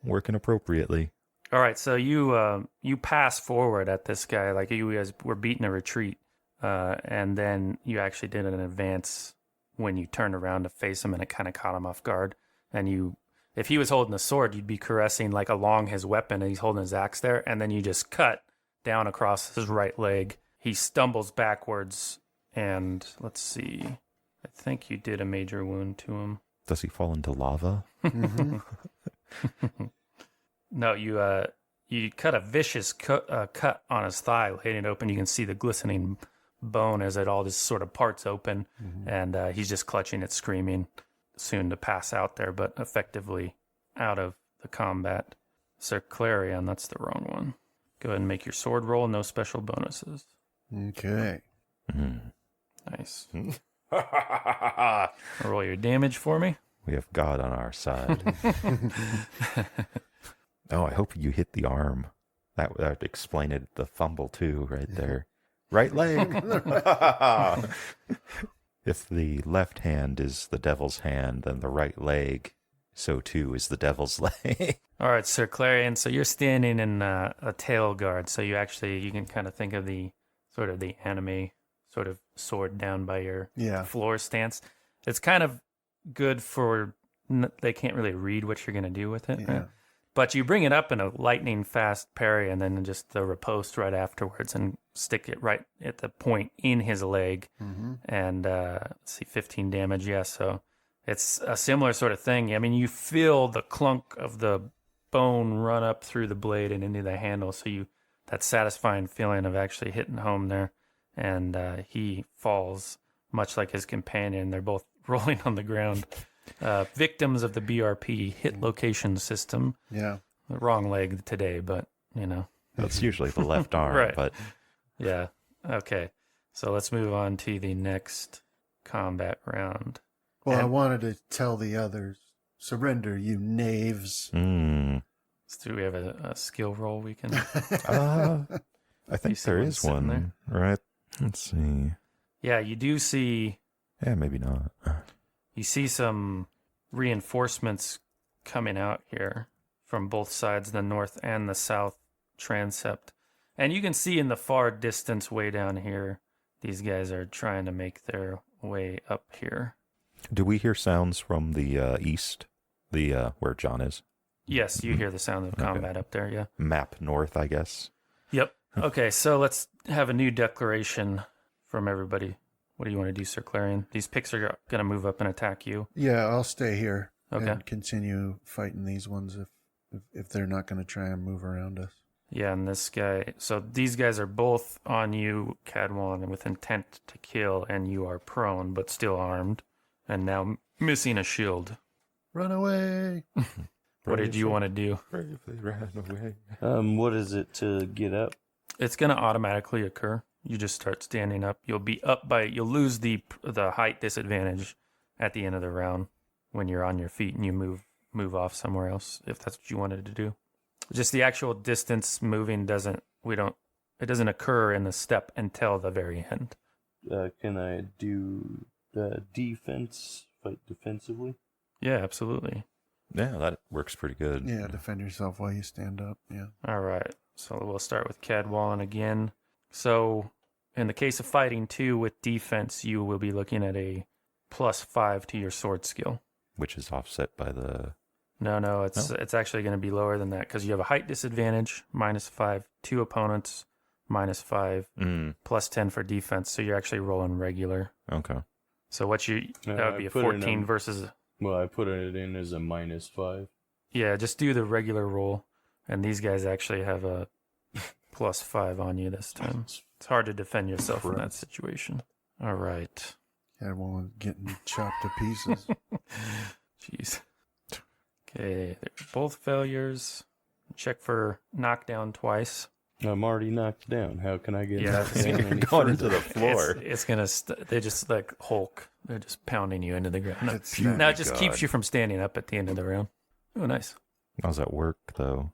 S4: working appropriately.
S2: All right, so you pass forward at this guy like you guys were beating a retreat. And then you actually did an advance when you turned around to face him, and it kind of caught him off guard. And if he was holding a sword, you'd be caressing like along his weapon, and he's holding his axe there, and then you just cut down across his right leg. He stumbles backwards, and let's see. I think you did a major wound to him.
S4: Does he fall into lava?
S3: Mm-hmm.
S2: No, you cut a vicious cut on his thigh, laying it open. You can see the glistening bone as it all just sort of parts open, and he's just clutching it, screaming, soon to pass out there, but effectively out of the combat. Sir Clarion, that's the wrong one. Go ahead and make your sword roll. No special bonuses.
S3: Okay.
S2: Nice. Roll your damage for me.
S4: We have God on our side. Oh, I hope you hit the arm. That would explain it. The fumble too, right there. Right leg. If the left hand is the devil's hand, then the right leg, so too is the devil's leg.
S2: All right, Sir Clarion. So you're standing in a tail guard. So you can kind of think of the sort of the anime sort of sword down by your floor stance. It's kind of good for they can't really read what you're going to do with it, right? But you bring it up in a lightning fast parry and then just the riposte right afterwards and stick it right at the point in his leg. And let's see, 15 damage. Yeah, so it's a similar sort of thing. I mean, you feel the clunk of the bone run up through the blade and into the handle. So that satisfying feeling of actually hitting home there. And he falls much like his companion. They're both rolling on the ground. Victims of the BRP hit location system. Yeah. The wrong leg today, but,
S4: That's usually the left arm,
S2: right.
S4: But...
S2: Yeah. Okay. So let's move on to the next combat round.
S3: Well, I wanted to tell the others, surrender, you knaves.
S2: Do we have a skill roll we can...
S4: I think there is one, there? Right? Let's see.
S2: Yeah, you do see...
S4: Yeah, maybe not.
S2: You see some reinforcements coming out here from both sides, the north and the south transept. And you can see in the far distance way down here, these guys are trying to make their way up here.
S4: Do we hear sounds from the east, where John is?
S2: Yes, you hear the sound of combat up there, yeah.
S4: Map north, I guess.
S2: Yep. Okay, so let's have a new declaration from everybody. What do you want to do, Sir Clarion? These picks are going to move up and attack you.
S3: Yeah, I'll stay here and continue fighting these ones if they're not going to try and move around us.
S2: Yeah, and this guy... So these guys are both on you, Cadwallon, with intent to kill, and you are prone, but still armed, and now missing a shield.
S3: Run away!
S2: What did you want to do?
S4: Bravely ran away.
S5: What is it to get up?
S2: It's going to automatically occur. You just start standing up. You'll be up by... You'll lose the height disadvantage at the end of the round when you're on your feet and you move off somewhere else, if that's what you wanted to do. Just the actual distance moving doesn't occur in the step until the very end.
S5: Can I do defense, fight defensively?
S2: Yeah, absolutely.
S4: Yeah, that works pretty good.
S3: Yeah, defend yourself while you stand up. Yeah.
S2: All right. So we'll start with Cadwallon again. So in the case of fighting 2 with defense, you will be looking at a +5 to your sword skill.
S4: Which is offset by the...
S2: No, it's actually going to be lower than that because you have a height disadvantage, -5, 2 opponents, -5, +10 for defense. So you're actually rolling regular.
S4: Okay.
S2: So that would be a 14 versus...
S5: Well, I put it in as a -5.
S2: Yeah, just do the regular roll. And these guys actually have a +5 on you this time. It's hard to defend yourself in that situation. All right.
S3: Everyone getting chopped to pieces.
S2: Jeez. Okay, they're both failures. Check for knockdown twice.
S5: I'm already knocked down. How can I get knocked
S4: you're
S5: down any
S4: going
S5: further?
S4: into the floor.
S2: It's gonna. They just like Hulk. They're just pounding you into the ground.
S3: Now
S2: it just keeps you from standing up at the end of the round. Oh, nice.
S4: How's that work, though?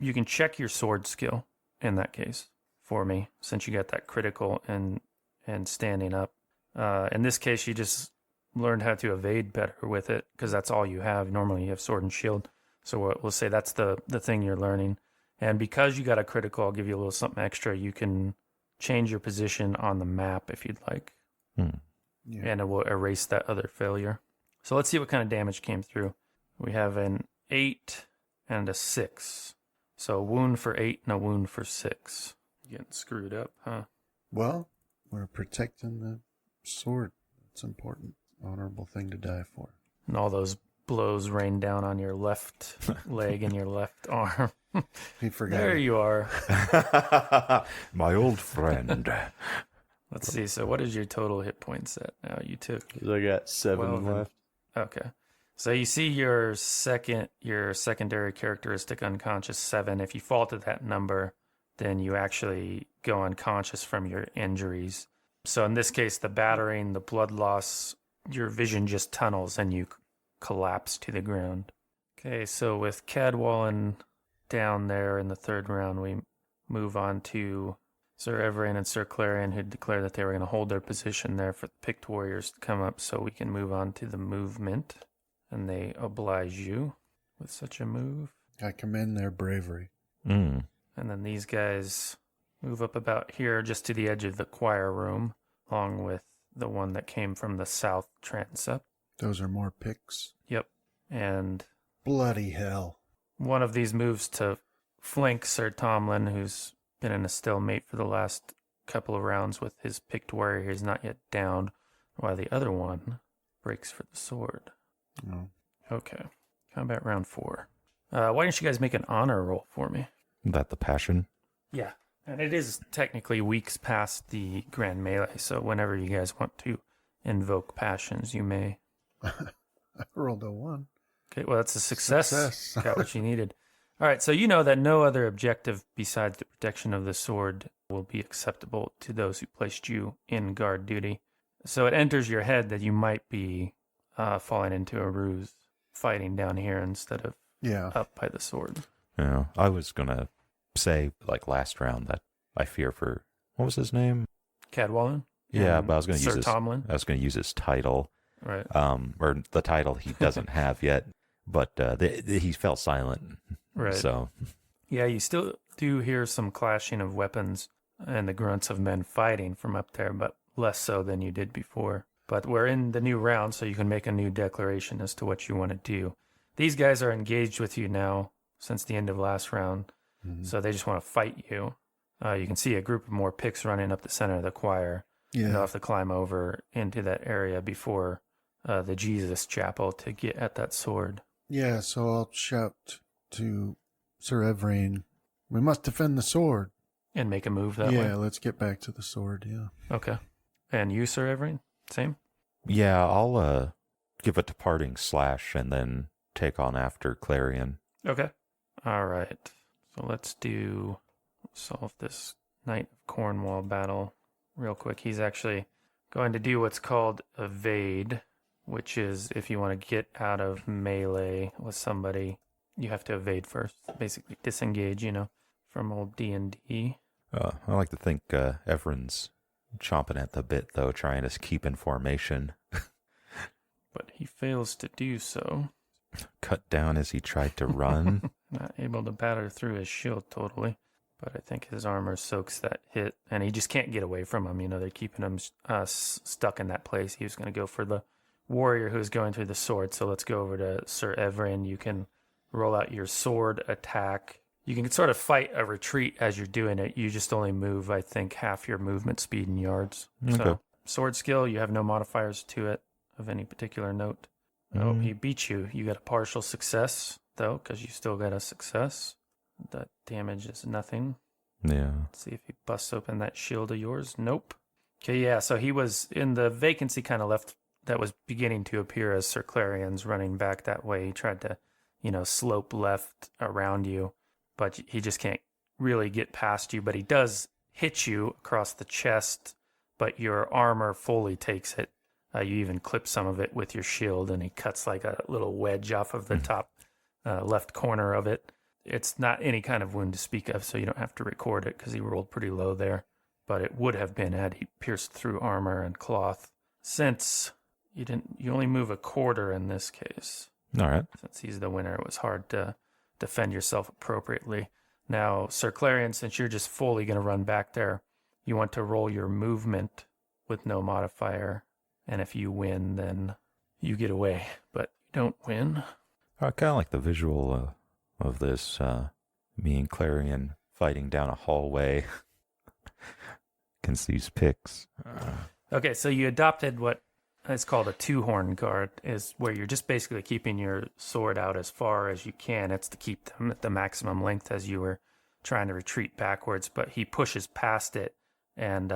S2: You can check your sword skill in that case for me, since you got that critical and standing up. In this case, you just learned how to evade better with it because that's all you have. Normally, you have sword and shield. So we'll say that's the thing you're learning. And because you got a critical, I'll give you a little something extra. You can change your position on the map if you'd like.
S3: Yeah.
S2: And it will erase that other failure. So let's see what kind of damage came through. We have an 8 and a 6. So a wound for 8 and a wound for 6. Getting screwed up, huh?
S3: Well, we're protecting the sword. It's important. Honorable thing to die for.
S2: And all those blows rain down on your left leg and your left arm.
S3: He forgot.
S2: There you are.
S4: My old friend.
S2: Let's see. So what is your total hit points at now? You took...
S5: I got 7 left.
S2: Okay. So you see your secondary characteristic unconscious 7. If you fall to that number, then you actually go unconscious from your injuries. So in this case, the battering, the blood loss, your vision just tunnels and you collapse to the ground. Okay, so with Cadwallon down there in the third round, we move on to Sir Everin and Sir Clarion, who declared that they were going to hold their position there for the picked warriors to come up so we can move on to the movement. And they oblige you with such a move.
S3: I commend their bravery.
S4: Mm.
S2: And then these guys move up about here just to the edge of the choir room, along with the one that came from the south transept.
S3: Those are more picks.
S2: Yep. And
S3: Bloody hell.
S2: one of these moves to flank Sir Tomlin, who's been in a stalemate for the last couple of rounds with his picked warrior. He's not yet down, while the other one breaks for the sword.
S3: Oh.
S2: Okay. Combat round 4. Why don't you guys make an honor roll for me?
S4: That the passion?
S2: Yeah. And it is technically weeks past the Grand Melee, so whenever you guys want to invoke passions, you may.
S3: I rolled a 1.
S2: Okay, well, that's a success.
S3: Success.
S2: Got what you needed. All right, so you know that no other objective besides the protection of the sword will be acceptable to those who placed you in guard duty. So it enters your head that you might be falling into a ruse, fighting down here instead of up by the sword.
S4: Yeah, I was going to say, like last round, that I fear for, what was his name?
S2: Cadwallon?
S4: Yeah, but I was going to use
S2: Sir Tomlin?
S4: I was going to use his title.
S2: Right.
S4: Or the title he doesn't have yet, but he fell silent.
S2: Right.
S4: So,
S2: yeah, you still do hear some clashing of weapons and the grunts of men fighting from up there, but less so than you did before. But we're in the new round, so you can make a new declaration as to what you want to do. These guys are engaged with you now since the end of last round, so they just want to fight you. You can see a group of more picks running up the center of the choir.
S3: Yeah.
S2: You'll have to climb over into that area before the Jesus Chapel to get at that sword.
S3: Yeah, so I'll shout to Sir Everin, we must defend the sword.
S2: And make a move that way?
S3: Yeah, let's get back to the sword, yeah.
S2: Okay. And you, Sir Everin? Same?
S4: yeah, I'll give a departing slash and then take on after Clarion.
S2: Okay. All right. So let's solve this Knight of Cornwall battle real quick. He's actually going to do what's called evade, which is if you want to get out of melee with somebody, you have to evade first. Basically disengage, from old D&D.
S4: I like to think Everin's chomping at the bit, though, trying to keep in formation.
S2: But he fails to do so.
S4: Cut down as he tried to run.
S2: Not able to batter through his shield totally. But I think his armor soaks that hit, and he just can't get away from him. They're keeping him stuck in that place. He was going to go for the warrior who's going through the sword. So let's go over to Sir Everin. You can roll out your sword attack. You can sort of fight a retreat as you're doing it. You just only move, I think, half your movement speed in yards.
S4: Okay.
S2: So sword skill, you have no modifiers to it of any particular note. Oh, he beat you. You got a partial success, though, because you still got a success. That damage is nothing.
S4: Yeah.
S2: Let's see if he busts open that shield of yours. Nope. Okay, yeah, so he was in the vacancy kind of left that was beginning to appear as Sir Clarion's running back that way. He tried to, slope left around you, but he just can't really get past you. But he does hit you across the chest, but your armor fully takes it. You even clip some of it with your shield, and he cuts like a little wedge off of the top left corner of it. It's not any kind of wound to speak of, so you don't have to record it because he rolled pretty low there. But it would have been had he pierced through armor and cloth. Since you only move a quarter in this case.
S4: All right.
S2: Since he's the winner, it was hard to defend yourself appropriately. Now, Sir Clarion, since you're just fully going to run back there, you want to roll your movement with no modifier. And if you win, then you get away. But you don't win.
S4: I kind of like the visual of this, me and Clarion fighting down a hallway. Can see these pics.
S2: Okay, so you adopted what is called a two-horn guard, is where you're just basically keeping your sword out as far as you can. It's to keep them at the maximum length as you were trying to retreat backwards. But he pushes past it and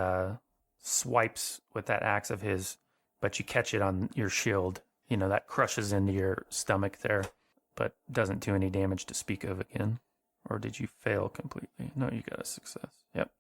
S2: swipes with that axe of his, but you catch it on your shield that crushes into your stomach there, but doesn't do any damage to speak of again. Or did you fail completely? No, you got a success. Yep.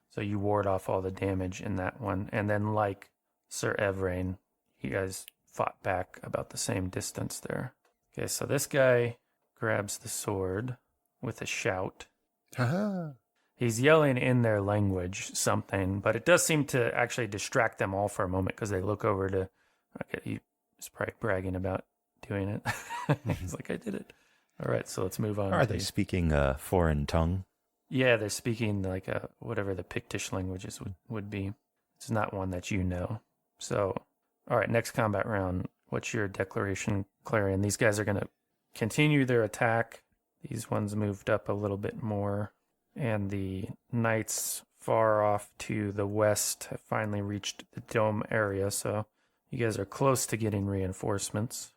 S2: So you ward off all the damage in that one. And then like Sir Evrain, you guys fought back about the same distance there. Okay, so this guy grabs the sword with a shout.
S3: Haha.
S2: He's yelling in their language something, but it does seem to actually distract them all for a moment because they look over to... Okay, he's probably bragging about doing it. He's like, I did it. All right, so let's move on.
S4: Are they speaking a foreign tongue?
S2: Yeah, they're speaking like whatever the Pictish languages would be. It's not one that you know. So, all right, next combat round. What's your declaration, Clarion? These guys are going to continue their attack. These ones moved up a little bit more. And the knights far off to the west have finally reached the dome area. So you guys are close to getting reinforcements.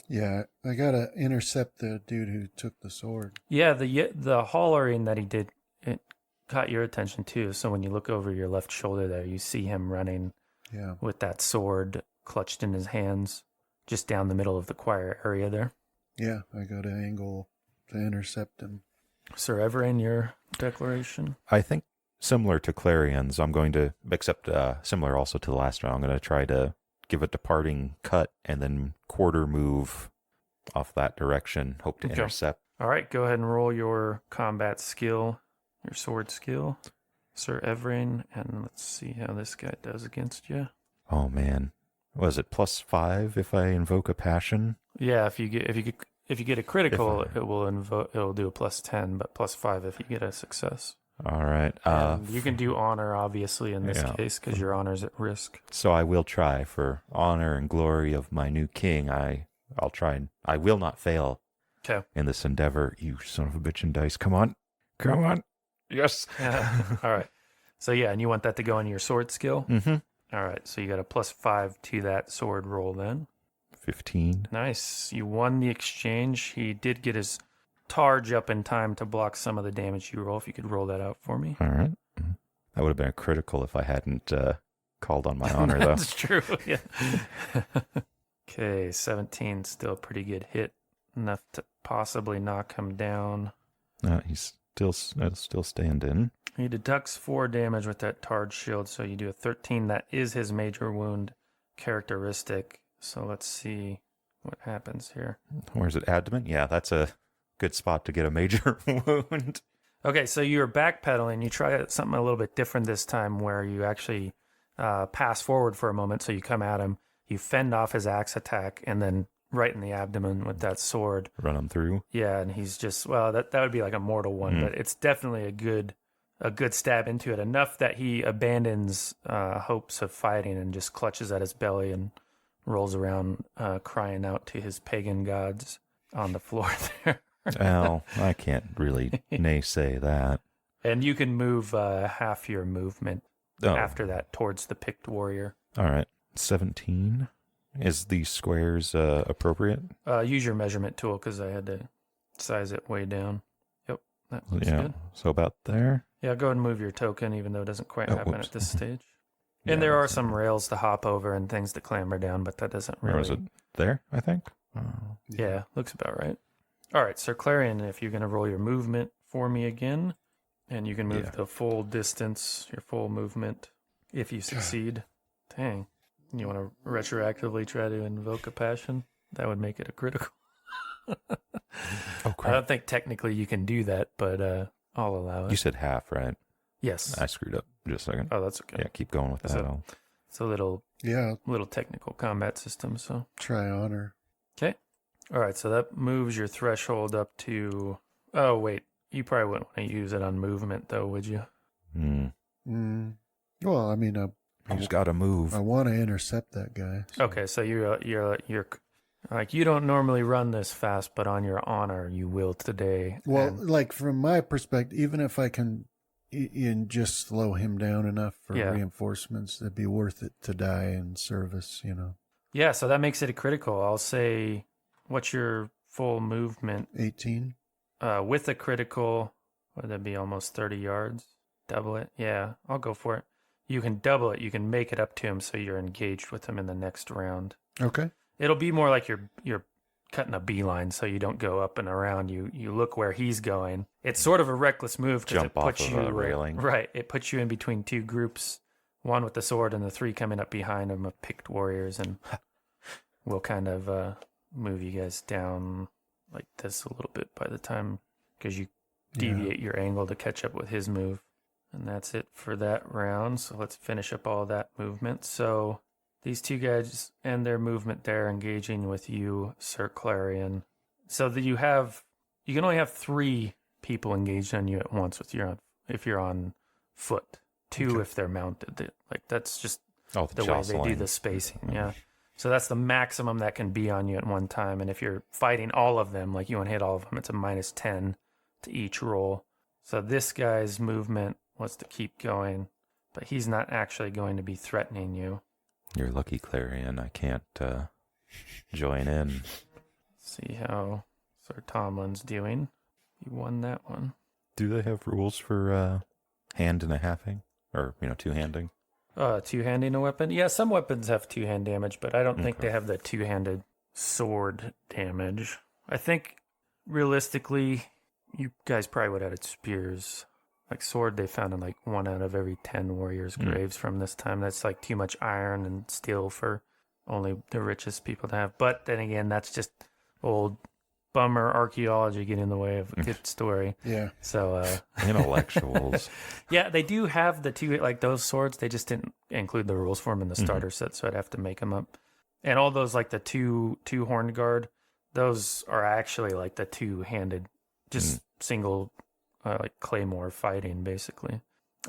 S3: Yeah, I gotta intercept the dude who took the sword.
S2: Yeah, the hollering that he did, it caught your attention too. So when you look over your left shoulder there, you see him running with that sword clutched in his hands just down the middle of the choir area there.
S3: Yeah, I got an angle to intercept him.
S2: Sir Everin, your declaration?
S4: I think similar to Clarion's, I'm going to, except similar also to the last round, I'm going to try to give a departing cut and then quarter move off that direction. Hope to intercept.
S2: All right, go ahead and roll your combat skill, your sword skill, Sir Everin, and let's see how this guy does against you.
S4: Oh man, was it +5 if I invoke a passion?
S2: Yeah, if you get a critical, it'll do a +10, but +5 if you get a success.
S4: All right.
S2: You can do honor, obviously, in this case, because your honor's at risk.
S4: So I will try for honor and glory of my new king. I'll try and I will not fail in this endeavor. You son of a bitch and dice. Come on. Come on. Yes.
S2: All right. So, yeah, and you want that to go into your sword skill?
S4: Mm-hmm.
S2: All right. So you got a +5 to that sword roll then.
S4: 15.
S2: Nice. You won the exchange. He did get his Targe up in time to block some of the damage you roll. If you could roll that out for me.
S4: All right. That would have been a critical if I hadn't called on my honor, though.
S2: That's true. Yeah. Okay, 17, still a pretty good hit. Enough to possibly knock him down.
S4: He's still standing.
S2: He deducts 4 damage with that Targe shield, so you do a 13. That is his major wound characteristic. So let's see what happens here.
S4: Where's it? Abdomen? Yeah, that's a good spot to get a major wound.
S2: Okay, so you're backpedaling. You try something a little bit different this time where you actually pass forward for a moment. So you come at him, you fend off his axe attack, and then right in the abdomen with that sword.
S4: Run him through.
S2: Yeah, and he's just, that would be like a mortal one, but it's definitely a good stab into it. Enough that he abandons hopes of fighting and just clutches at his belly and rolls around crying out to his pagan gods on the floor there.
S4: Well, I can't really naysay that.
S2: And you can move half your movement after that towards the picked warrior.
S4: All right. 17. Is these squares appropriate?
S2: Use your measurement tool because I had to size it way down. Yep, that looks good.
S4: So about there?
S2: Yeah, go ahead and move your token even though it doesn't quite happen at this stage. And there are some rails to hop over and things to clamber down, but that doesn't really...
S4: Or is it there, I think?
S2: Yeah, looks about right. All right, Sir Clarion, if you're going to roll your movement for me again, and you can move the full distance, your full movement, if you succeed. Dang. You want to retroactively try to invoke a passion? That would make it a critical.
S4: Oh, crap.
S2: I don't think technically you can do that, but I'll allow it.
S4: You said half, right?
S2: Yes.
S4: I screwed up just a second.
S2: Oh, that's okay.
S4: Yeah, keep going with that.
S2: It's a little technical combat system, so.
S3: Try honor.
S2: Okay. All right, so that moves your threshold up to... Oh, wait. You probably wouldn't want to use it on movement, though, would you?
S3: Well, I mean,
S4: You just got to move.
S3: I want to intercept that guy. So.
S2: Okay, so you're like, you don't normally run this fast, but on your honor, you will today.
S3: Well, like from my perspective, even if I can just slow him down enough for reinforcements, it'd be worth it to die in service,
S2: Yeah, so that makes it a critical. I'll say, what's your full movement?
S3: 18.
S2: With a critical, would that be almost 30 yards? Double it? Yeah, I'll go for it. You can double it. You can make it up to him so you're engaged with him in the next round.
S3: Okay.
S2: It'll be more like you're cutting a beeline, so you don't go up and around. You look where he's going. It's sort of a reckless move because it puts you
S4: a railing.
S2: Right. It puts you in between two groups, one with the sword and the three coming up behind him of picked warriors, and we'll kind of move you guys down like this a little bit by the time, because you deviate your angle to catch up with his move. And that's it for that round. So let's finish up all that movement. So these two guys end their movement there, engaging with you, Sir Clarion. So that you can only have 3 people engaged on you at once if you're on foot. 2 if they're mounted. That's just the way they do the spacing. Yeah. So that's the maximum that can be on you at one time. And if you're fighting all of them, like you want to hit all of them, it's a -10 to each roll. So this guy's movement was to keep going, but he's not actually going to be threatening you.
S4: You're lucky, Clarion. I can't join in.
S2: See how Sir Tomlin's doing. You won that one.
S4: Do they have rules for hand and a halving? Or, two-handing?
S2: Two-handing a weapon? Yeah, some weapons have two-hand damage, but I don't think they have the two-handed sword damage. I think, realistically, you guys probably would have had spears. Like sword, they found in like 1 out of every 10 warriors' graves from this time. That's like too much iron and steel for only the richest people to have. But then again, that's just old bummer archaeology getting in the way of a good story.
S3: Yeah.
S2: So
S4: intellectuals.
S2: Yeah, they do have the two, like those swords. They just didn't include the rules for them in the starter set, so I'd have to make them up. And all those, like the two horned guard, those are actually like the two-handed, just single, like claymore fighting, basically.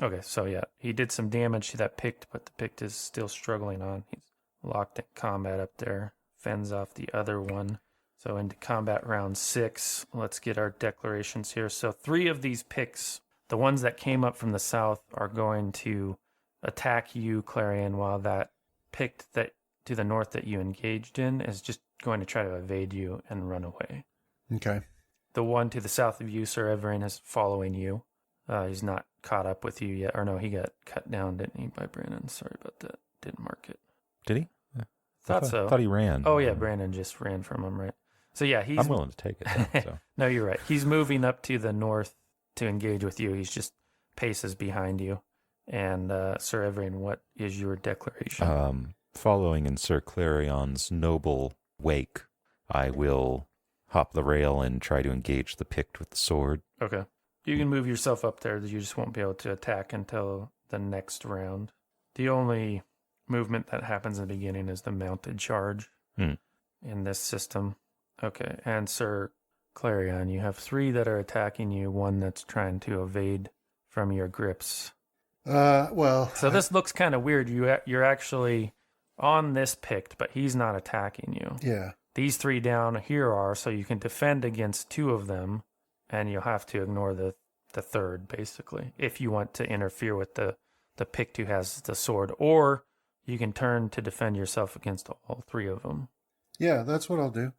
S2: Okay, so yeah, he did some damage to that Pict, but the Pict is still struggling on. He's locked in combat up there. Fends off the other one. So into combat round 6, let's get our declarations here. So 3 of these Picts, the ones that came up from the south, are going to attack you, Clarion, while that Pict that to the north that you engaged in is just going to try to evade you and run away.
S3: Okay.
S2: The one to the south of you, Sir Everin, is following you. He's not caught up with you yet. Or no, he got cut down, didn't he, by Brandon? Sorry about that. Didn't mark it.
S4: Did he?
S2: Thought so.
S4: I thought he ran.
S2: Oh, yeah, Brandon just ran from him, right? So, yeah, he's...
S4: I'm willing to take it, though, so.
S2: No, you're right. He's moving up to the north to engage with you. He's just paces behind you. And, Sir Everin, what is your declaration?
S4: Following in Sir Clarion's noble wake, I will hop the rail and try to engage the Pict with the sword.
S2: Okay. You can move yourself up there. You just won't be able to attack until the next round. The only movement that happens in the beginning is the mounted charge in this system. Okay. And Sir Clarion, you have 3 that are attacking you, 1 that's trying to evade from your grips. So this looks kind of weird. You're actually on this Pict, but he's not attacking you.
S3: Yeah.
S2: These 3 down here are, so you can defend against 2 of them, and you'll have to ignore the third, basically, if you want to interfere with the Pict who has the sword, or you can turn to defend yourself against all 3 of them.
S3: Yeah, that's what I'll do.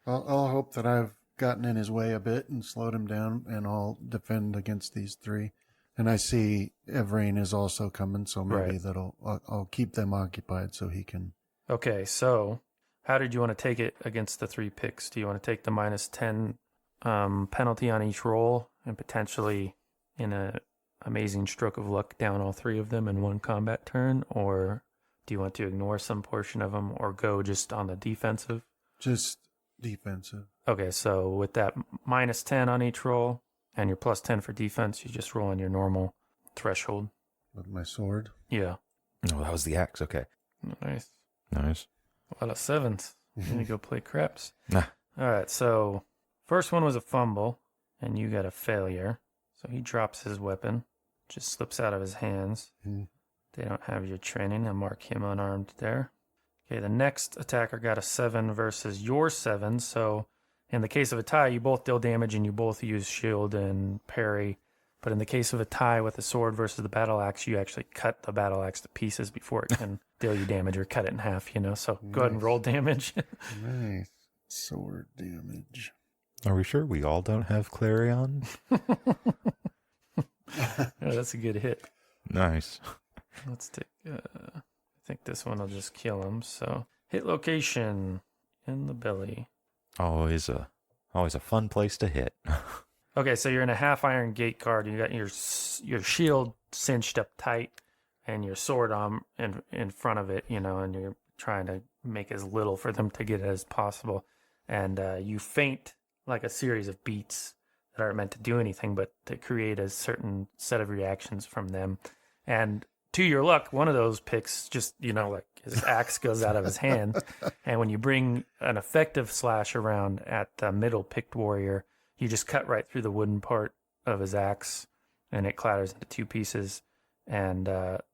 S3: I'll hope that I've gotten in his way a bit and slowed him down, and I'll defend against these 3. And I see Everine is also coming, so maybe I'll keep them occupied so he can...
S2: Okay, so how did you want to take it against the 3 Picts? Do you want to take the -10 penalty on each roll and potentially, in a amazing stroke of luck, down all 3 of them in one combat turn? Or do you want to ignore some portion of them or go just on the defensive?
S3: Just defensive.
S2: Okay, so with that -10 on each roll and your +10 for defense, you just roll on your normal threshold.
S3: With my sword?
S2: Yeah.
S4: Oh, that was the axe. Okay.
S2: Nice.
S4: Nice.
S2: A lot of 7s. You need to go play craps.
S4: Nah.
S2: All right, so first one was a fumble, and you got a failure. So he drops his weapon, just slips out of his hands. They don't have your training. I'll mark him unarmed there. Okay, the next attacker got a 7 versus your 7. So in the case of a tie, you both deal damage and you both use shield and parry. But in the case of a tie with the sword versus the battle axe, you actually cut the battle axe to pieces before it can deal you damage or cut it in half, So go ahead and roll damage.
S3: Nice. Sword damage.
S4: Are we sure we all don't have Clarion?
S2: Oh, that's a good hit.
S4: Nice.
S2: Let's take... I think this one will just kill him. So hit location. in the belly.
S4: Always a fun place to hit.
S2: Okay, so you're in a half iron gate guard. You got your shield cinched up tight, and your sword arm in front of it. And you're trying to make as little for them to get as possible. And you feint like a series of beats that aren't meant to do anything, but to create a certain set of reactions from them. And to your luck, one of those picks just, like his axe goes out of his hand. And when you bring an effective slash around at the middle picked warrior, you just cut right through the wooden part of his axe, and it clatters into two pieces. And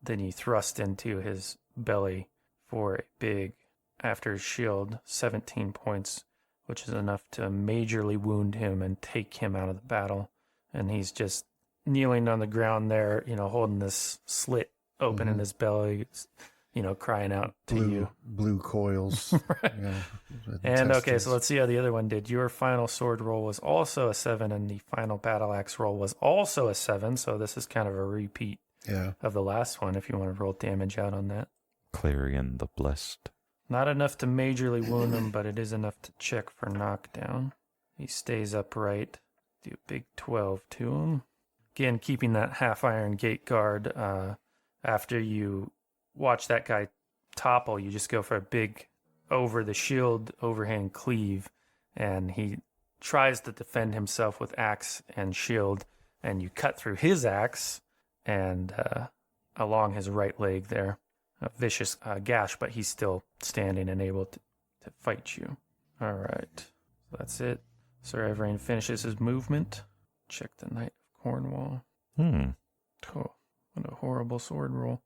S2: then you thrust into his belly for a big, after his shield, 17 points, which is enough to majorly wound him and take him out of the battle. And he's just kneeling on the ground there, holding this slit open in his belly, crying out to you.
S3: Blue coils.
S2: Right.
S3: Yeah,
S2: And okay, so let's see how the other one did. Your final sword roll was also a 7, and the final battle axe roll was also a 7. So this is kind of a repeat of the last one, if you want to roll damage out on that.
S4: Clarion the Blessed.
S2: Not enough to majorly wound him, but it is enough to check for knockdown. He stays upright. Do a big 12 to him. Again, keeping that half iron gate guard. After you watch that guy topple, you just go for a big over the shield overhand cleave, and he tries to defend himself with axe and shield, and you cut through his axe and along his right leg there. A vicious gash, but he's still standing and able to fight you. All right. So that's it. Sir Everine finishes his movement. Check the Knight of Cornwall. Oh, what a horrible sword roll.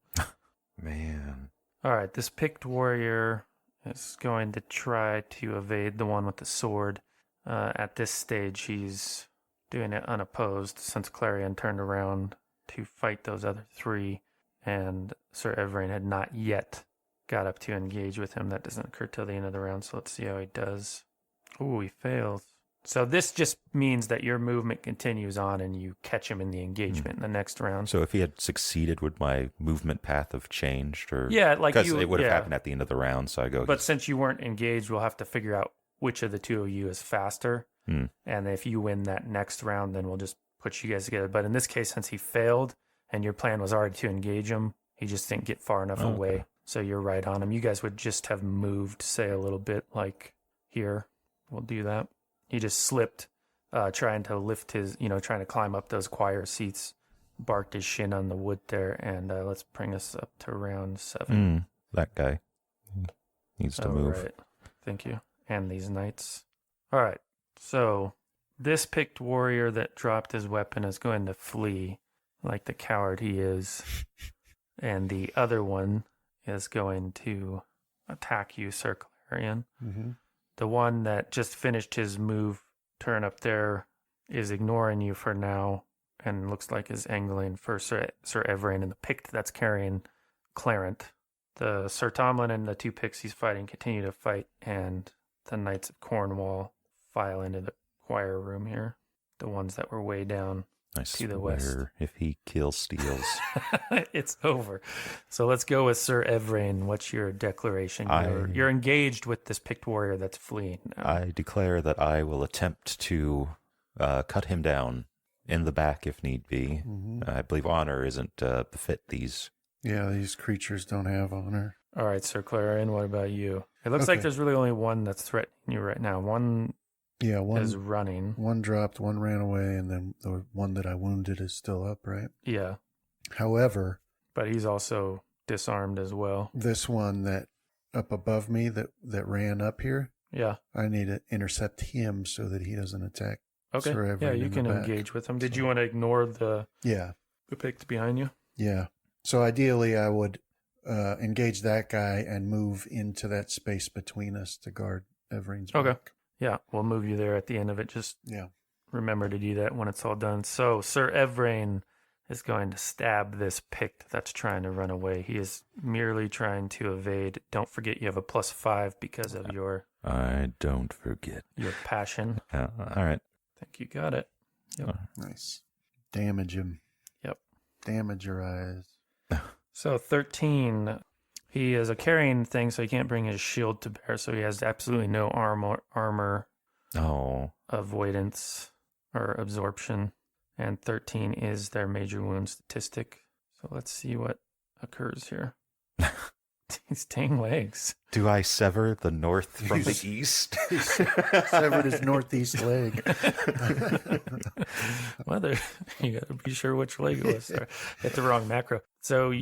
S4: Man.
S2: All right. This picked warrior is going to try to evade the one with the sword. At this stage, he's doing it unopposed since Clarion turned around to fight those other three. And Sir Everine had not yet got up to engage with him. That doesn't occur till the end of the round, so let's see how he does. Ooh, he fails. So this just means that your movement continues on and you catch him in the engagement in the next round.
S4: So if he had succeeded, would my movement path have changed? Or
S2: yeah, like
S4: because it would have happened at the end of the round, so I go...
S2: But since you weren't engaged, we'll have to figure out which of the two of you is faster. And if you win that next round, then we'll just put you guys together. But in this case, since he failed... and your plan was already to engage him, he just didn't get far enough away. So you're right on him. You guys would just have moved, say, a little bit like here. We'll do that. He just slipped, trying to lift his, trying to climb up those choir seats, barked his shin on the wood there, and let's bring us up to round 7.
S4: That guy needs to move.
S2: Right. Thank you. And these knights. All right. So this picked warrior that dropped his weapon is going to flee. Like the coward he is. And the other one is going to attack you, Sir Clarion. The one that just finished his move turn up there is ignoring you for now and looks like is angling for Sir Everine, and the picked that's carrying Clarent. The Sir Tomlin and the two picks he's fighting continue to fight, and the Knights of Cornwall file into the choir room here. The ones that were way down.
S4: I
S2: to the west.
S4: swear, if he kills steals.
S2: It's over. So let's go with Sir Everine. What's your declaration? You're engaged with this picked warrior that's fleeing now.
S4: I declare that I will attempt to cut him down in the back if need be. I believe honor isn't befit these.
S3: Yeah, these creatures don't have honor.
S2: All right, Sir Clarion, what about you? It looks like there's really only one that's threatening you right now. One is running.
S3: One dropped, one ran away, and then the one that I wounded is still up, right?
S2: Yeah.
S3: However...
S2: But he's also disarmed as well.
S3: This one that up above me that ran up here,
S2: yeah,
S3: I need to intercept him so that he doesn't attack.
S2: Okay.
S3: Sir Everine
S2: yeah, you can engage with him. Did you want to ignore the picked behind you?
S3: Yeah. So ideally, I would engage that guy and move into that space between us to guard Everine's back.
S2: Yeah, we'll move you there at the end of it. Just remember to do that when it's all done. So Sir Everine is going to stab this picked that's trying to run away. He is merely trying to evade. Don't forget you have a +5 because of your...
S4: I don't forget.
S2: Your passion.
S4: All right.
S2: I think you got it. Yep.
S3: Nice. Damage him.
S2: Yep.
S3: Damage your eyes.
S2: So 13... He is a carrying thing, so he can't bring his shield to bear, so he has absolutely no armor
S4: Oh.
S2: avoidance or absorption. And 13 is their major wound statistic. So let's see what occurs here. These dang legs.
S4: Do I sever the north from the
S3: He's-
S4: east?
S3: Severed his northeast leg.
S2: Well, you got to be sure which leg it was. Sorry. Hit the wrong macro. So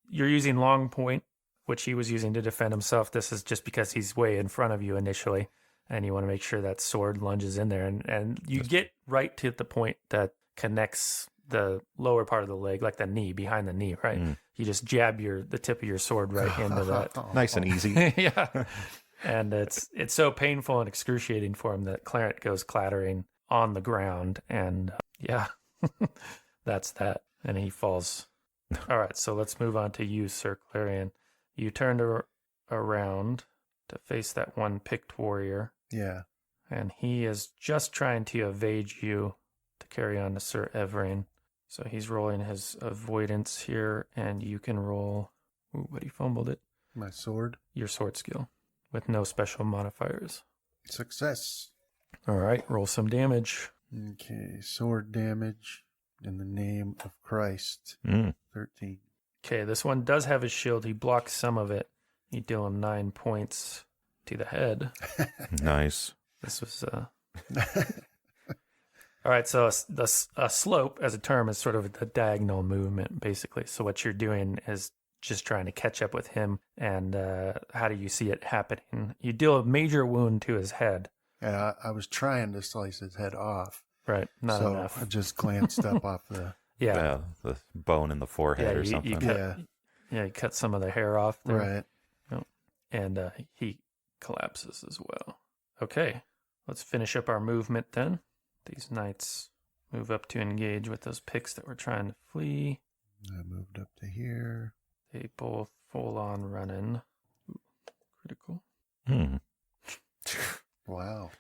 S2: you're using long point, which he was using to defend himself. This is just because he's way in front of you initially, and you want to make sure that sword lunges in there. And you get right to the point that connects the lower part of the leg, like the knee, behind the knee, right? You just jab the tip of your sword right into that.
S4: Nice and easy.
S2: Yeah. And it's so painful and excruciating for him that Clarent goes clattering on the ground. And yeah, that's that. And he falls. All right, so let's move on to you, Sir Clarion. You turned around to face that one picked warrior.
S3: Yeah.
S2: And he is just trying to evade you to carry on to Sir Everine. So he's rolling his avoidance here, and you can roll... Ooh, but he fumbled it.
S3: My sword.
S2: Your sword skill, with no special modifiers.
S3: Success.
S2: All right, roll some damage.
S3: Okay, sword damage in the name of Christ. 13.
S2: Okay, this one does have his shield. He blocks some of it. You deal him 9 points to the head.
S4: Nice.
S2: This was... All right, so a slope as a term is sort of the diagonal movement, basically. So what you're doing is just trying to catch up with him, and how do you see it happening? You deal a major wound to his head.
S3: Yeah, I was trying to slice his head off.
S2: Right, not
S3: so
S2: enough.
S3: I just glanced up off the...
S2: Yeah,
S4: The bone in the forehead or something.
S2: You cut, you cut some of the hair off there.
S3: Right.
S2: And he collapses as well. Okay, let's finish up our movement then. These knights move up to engage with those picks that were trying to flee.
S3: I moved up to here.
S2: They both full on running. Ooh, critical.
S3: Wow.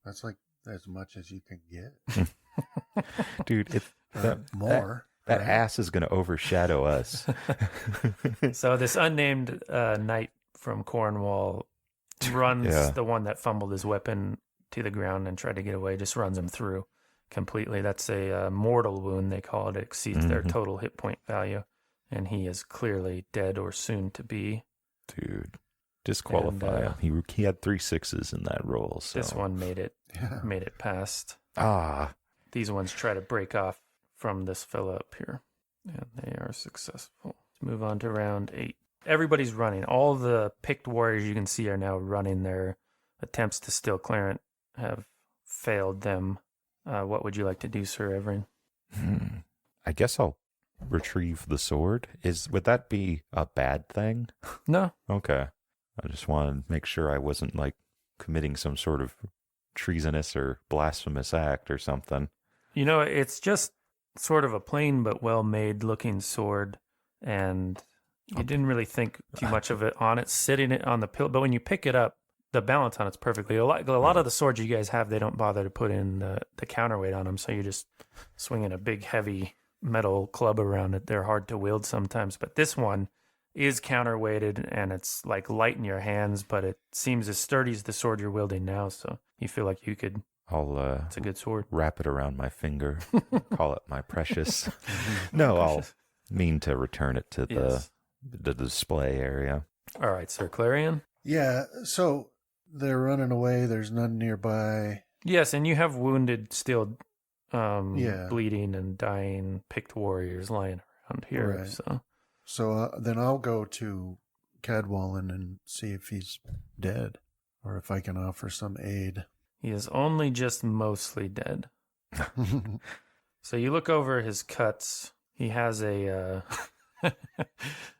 S3: That's like as much as you can get.
S4: Dude,
S3: More.
S4: that
S3: right?
S4: ass is going to overshadow us.
S2: So this unnamed knight from Cornwall runs the one that fumbled his weapon to the ground and tried to get away, just runs him through completely. That's a mortal wound, they call it. It exceeds their total hit point value. And he is clearly dead or soon to be.
S4: Dude, disqualify. He had 3 6s in that roll. So.
S2: This one made it past. These ones try to break off from this fella up here. And they are successful. Let's move on to round 8. Everybody's running. All the picked warriors you can see are now running. Their attempts to steal Clarent have failed them. What would you like to do, Sir Everine?
S4: I guess I'll retrieve the sword. Would that be a bad thing?
S2: No.
S4: Okay. I just wanted to make sure I wasn't like committing some sort of treasonous or blasphemous act or something.
S2: You know, it's just sort of a plain but well-made looking sword, and you didn't really think too much of it on it, sitting it on the pillow. But when you pick it up, the balance on it's perfectly. A lot of the swords you guys have, they don't bother to put in the counterweight on them, so you're just swinging a big, heavy metal club around it. They're hard to wield sometimes, but this one is counterweighted, and it's like light in your hands, but it seems as sturdy as the sword you're wielding now, so you feel like you could... it's a good sword.
S4: Wrap it around my finger, call it my precious. No, I'll mean to return it to the display area.
S2: All right, Sir Clarion.
S3: Yeah, so they're running away. There's none nearby.
S2: Yes, and you have wounded, still bleeding and dying picked warriors lying around here.
S3: Right. So then I'll go to Cadwallon and see if he's dead or if I can offer some aid.
S2: He is only just mostly dead. So you look over his cuts. He has a,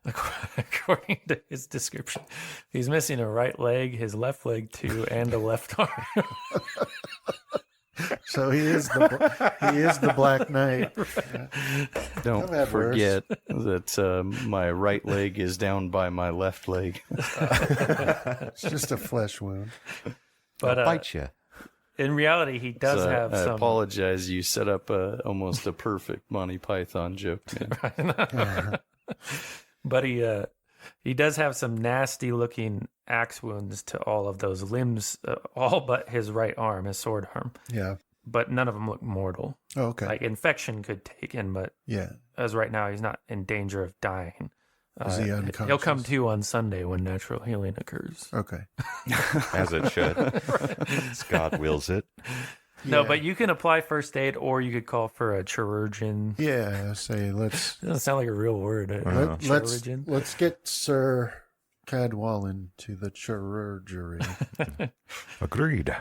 S2: according to his description, he's missing a right leg, his left leg too, and a left arm.
S3: So he is the Black Knight.
S5: Don't forget that my right leg is down by my left leg.
S3: It's just a flesh wound.
S2: But
S4: I'll bite you.
S2: In reality, he does have
S5: I
S2: some...
S5: apologize. You set up almost a perfect Monty Python joke, man.
S2: But He does have some nasty looking axe wounds to all of those limbs, all but his right arm, his sword arm.
S3: Yeah.
S2: But none of them look mortal.
S3: Oh, okay.
S2: Like infection could take him, but
S3: Yeah.
S2: as right now, he's not in danger of dying.
S3: Is he unconscious?
S2: He'll come to on Sunday when natural healing occurs.
S3: Okay.
S4: As it should. As God wills it.
S2: No,
S3: Yeah.
S2: but you can apply first aid, or you could call for a chirurgeon.
S3: Yeah. Say let's
S2: Doesn't sound like a real word. Chirurgeon.
S3: let's get Sir Cadwallon to the chirurgery.
S4: Agreed.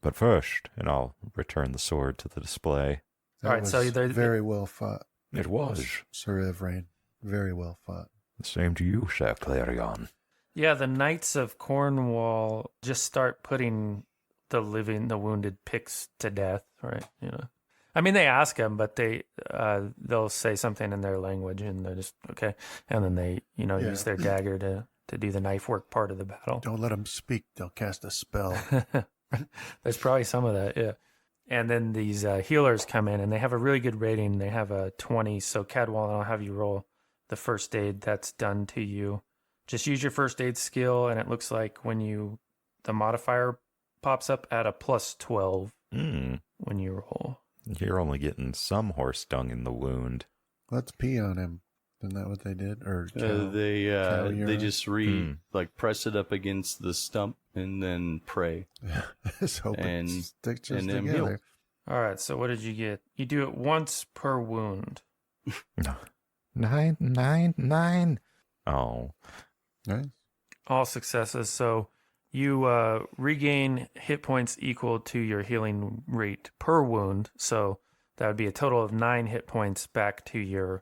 S4: But first, and I'll return the sword to the display.
S3: That
S2: All right,
S3: was
S2: so there-
S3: very well fought,
S4: It was.
S3: Sir Evrain. Very well fought.
S4: The same to you, Sir Clarion.
S2: Yeah, the Knights of Cornwall just start putting the wounded picks to death, right? You know, I mean, they ask them, but they'll say something in their language, and they're just okay, and then they use their dagger to do the knife work part of the battle.
S3: Don't let them speak. They'll cast a spell.
S2: There's probably some of that, yeah. And then these healers come in, and they have a really good rating. They have a 20. So Cadwallon, I'll have you roll the first aid that's done to you. Just use your first aid skill, and it looks like when the modifier pops up at a plus 12 when you roll.
S4: You're only getting some horse dung in the wound.
S3: Let's pee on him. Isn't that what they did? Or cow
S5: They
S3: urine?
S5: just press it up against the stump and then pray.
S3: Let's hope
S5: and-
S3: it sticks
S5: and then
S3: together.
S2: All right, so what did you get? You do it once per wound.
S4: 9. Oh.
S3: Nice.
S2: All successes. So you regain hit points equal to your healing rate per wound. So that would be a total of 9 hit points back to your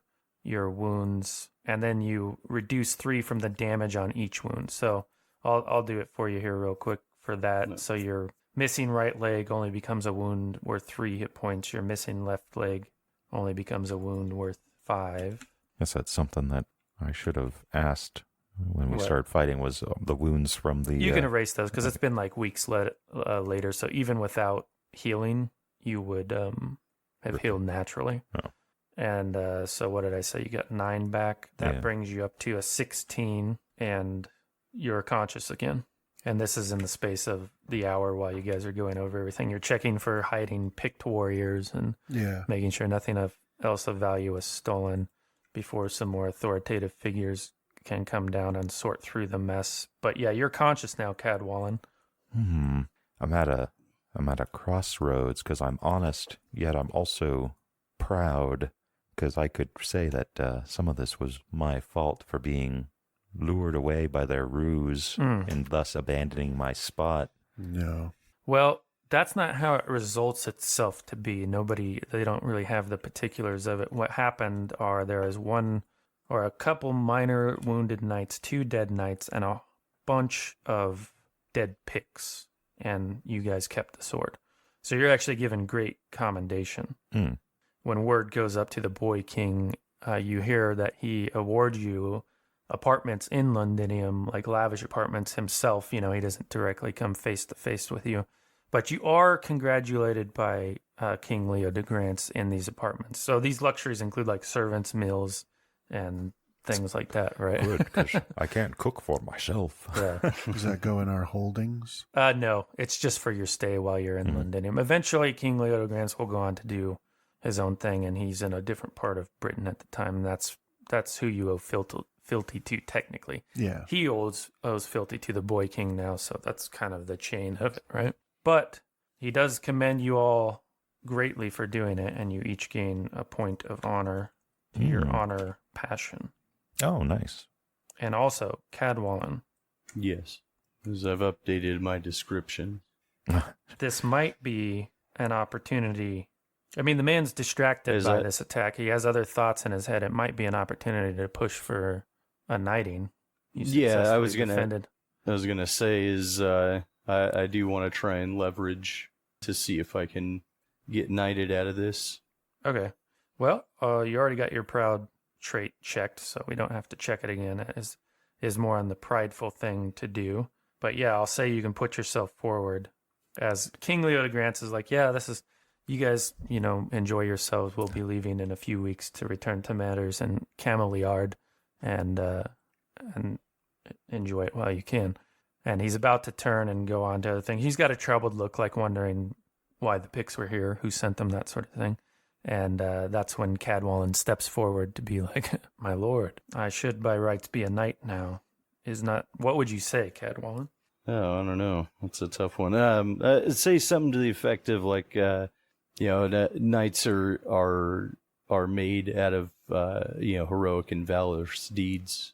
S2: wounds, and then you reduce 3 from the damage on each wound. So I'll do it for you here real quick for that.
S5: No.
S2: So your missing right leg only becomes a wound worth 3 hit points. Your missing left leg only becomes a wound worth 5.
S4: Guess that's something that I should have asked when we
S2: What?
S4: started fighting, was the wounds from the...
S2: You can erase those because it's been like weeks later. So even without healing, you would have healed naturally.
S4: Oh.
S2: And so what did I say? You got 9 back. That
S4: Yeah.
S2: brings you up to a 16, and you're conscious again. And this is in the space of the hour while you guys are going over everything. You're checking for hiding picked warriors and
S3: Yeah.
S2: making sure nothing else of value was stolen before some more authoritative figures can come down and sort through the mess. But yeah, you're conscious now, Cadwallon.
S4: I'm at a crossroads because I'm honest, yet I'm also proud, because I could say that some of this was my fault for being lured away by their ruse and thus abandoning my spot.
S3: No.
S2: Well, that's not how it results itself to be. They don't really have the particulars of it. What happened are there is one or a couple minor wounded knights, 2 dead knights, and a bunch of dead picks. And you guys kept the sword. So you're actually given great commendation. When word goes up to the Boy King, you hear that he awards you apartments in Londinium, like lavish apartments himself. He doesn't directly come face to face with you. But you are congratulated by King Leo de Grance in these apartments. So these luxuries include like servants' meals and things like that, right?
S4: Good, because I can't cook for myself.
S2: Yeah.
S3: Does that go in our holdings?
S2: No, it's just for your stay while you're in Londinium. Eventually, King Leo de Grance will go on to do his own thing, and he's in a different part of Britain at the time. That's who you owe fealty to, technically.
S3: Yeah.
S2: He owes fealty to the Boy King now, so that's kind of the chain of it, right? But he does commend you all greatly for doing it, and you each gain a point of honor to your honor passion.
S4: Oh, nice.
S2: And also, Cadwallon,
S5: Yes, as I've updated my description.
S2: this might be an opportunity. I mean, the man's distracted by this attack. He has other thoughts in his head. It might be an opportunity to push for a knighting. You
S5: Yeah, I was
S2: successfully
S5: gonna.
S2: defended.
S5: Say is I do want to try and leverage to see if I can get knighted out of this.
S2: Okay. Well, you already got your proud trait checked, so we don't have to check it again. It is more on the prideful thing to do. But yeah, I'll say you can put yourself forward as King Leo de Grance is like, yeah, this is, you guys, enjoy yourselves. We'll be leaving in a few weeks to return to matters in Cameliard, and enjoy it while you can. And he's about to turn and go on to other things. He's got a troubled look, like wondering why the pics were here, who sent them, that sort of thing. And that's when Cadwallon steps forward to be like, "My lord, I should by rights be a knight now. What would you say, Cadwallon?"
S5: Oh, I don't know. That's a tough one. Say something to the effect of like, knights are made out of heroic and valorous deeds.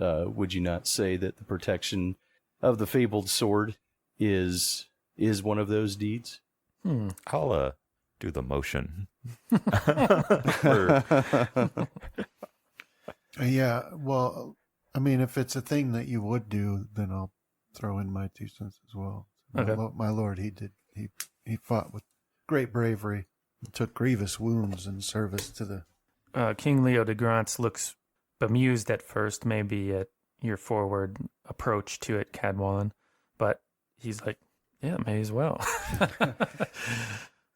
S5: Would you not say that the protection of the fabled sword is one of those deeds?
S4: I'll do the motion.
S3: Yeah, well, I mean, if it's a thing that you would do, then I'll throw in my 2 cents as well.
S2: Okay.
S3: My lord, he fought with great bravery, took grievous wounds in service to the...
S2: King Leo de Grance looks bemused at first, maybe at your forward approach to it, Cadwallon, but he's like, "Yeah, may as well."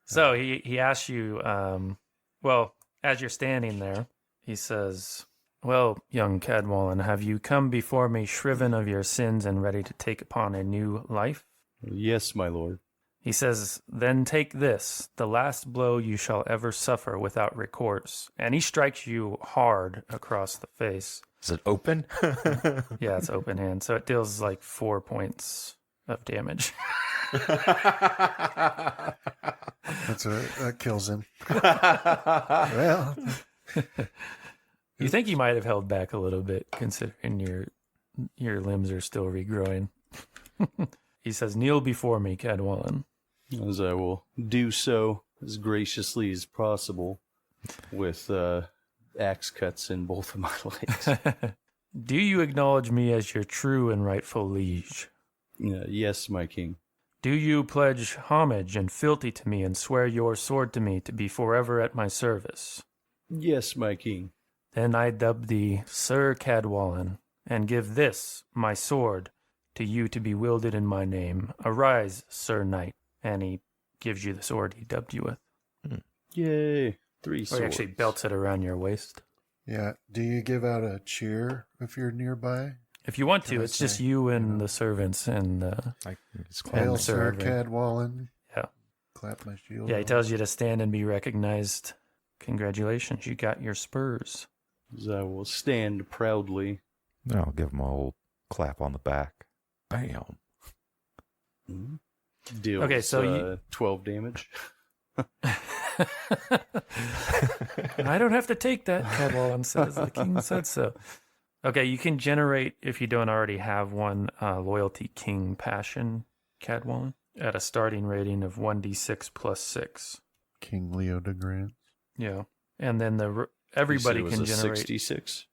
S2: So he asks you, as you're standing there, he says, "Well, young Cadwallon, have you come before me shriven of your sins and ready to take upon a new life?"
S5: Yes, my lord.
S2: He says, "Then take this, the last blow you shall ever suffer without recourse." And he strikes you hard across the face.
S4: Is it open?
S2: Yeah, it's open hand, so it deals like 4 points of damage.
S3: That kills him. Well,
S2: You think he might have held back a little bit, considering your limbs are still regrowing. He says, "Kneel before me, Cadwallon."
S5: As I will do so as graciously as possible, with axe cuts in both of my legs.
S2: "Do you acknowledge me as your true and rightful liege?
S5: Yes, my king.
S2: Do you pledge homage and fealty to me and swear your sword to me to be forever at my service?"
S5: Yes, my king.
S2: "Then I dub thee Sir Cadwallon, and give this, my sword, to you to be wielded in my name. Arise, Sir Knight." And he gives you the sword he dubbed you with.
S5: Yay. 3
S2: Or
S5: swords.
S2: he actually belts it around your waist.
S3: yeah. Do you give out a cheer if you're nearby?
S2: If you want
S3: Can
S2: to,
S3: I
S2: it's just
S3: say,
S2: you and the servants and
S4: It's
S3: Hail,
S2: the
S3: Sir
S2: server.
S3: Cadwallon.
S2: Yeah.
S3: Clap my shield.
S2: yeah, he tells you to stand and be recognized. Congratulations, you got your spurs.
S5: As I will stand proudly.
S4: I'll give him a old clap on the back. Bam.
S5: Deals
S2: Okay, so
S5: 12 damage.
S2: I don't have to take that, Cadwallon says. The king said so. Okay, you can generate, if you don't already have one, Loyalty King Passion, Cadwallon, at a starting rating of 1d6 plus 6.
S3: King Leo de Grant.
S2: Yeah. And then everybody
S5: You said it
S2: can
S5: was a
S2: generate
S5: 66.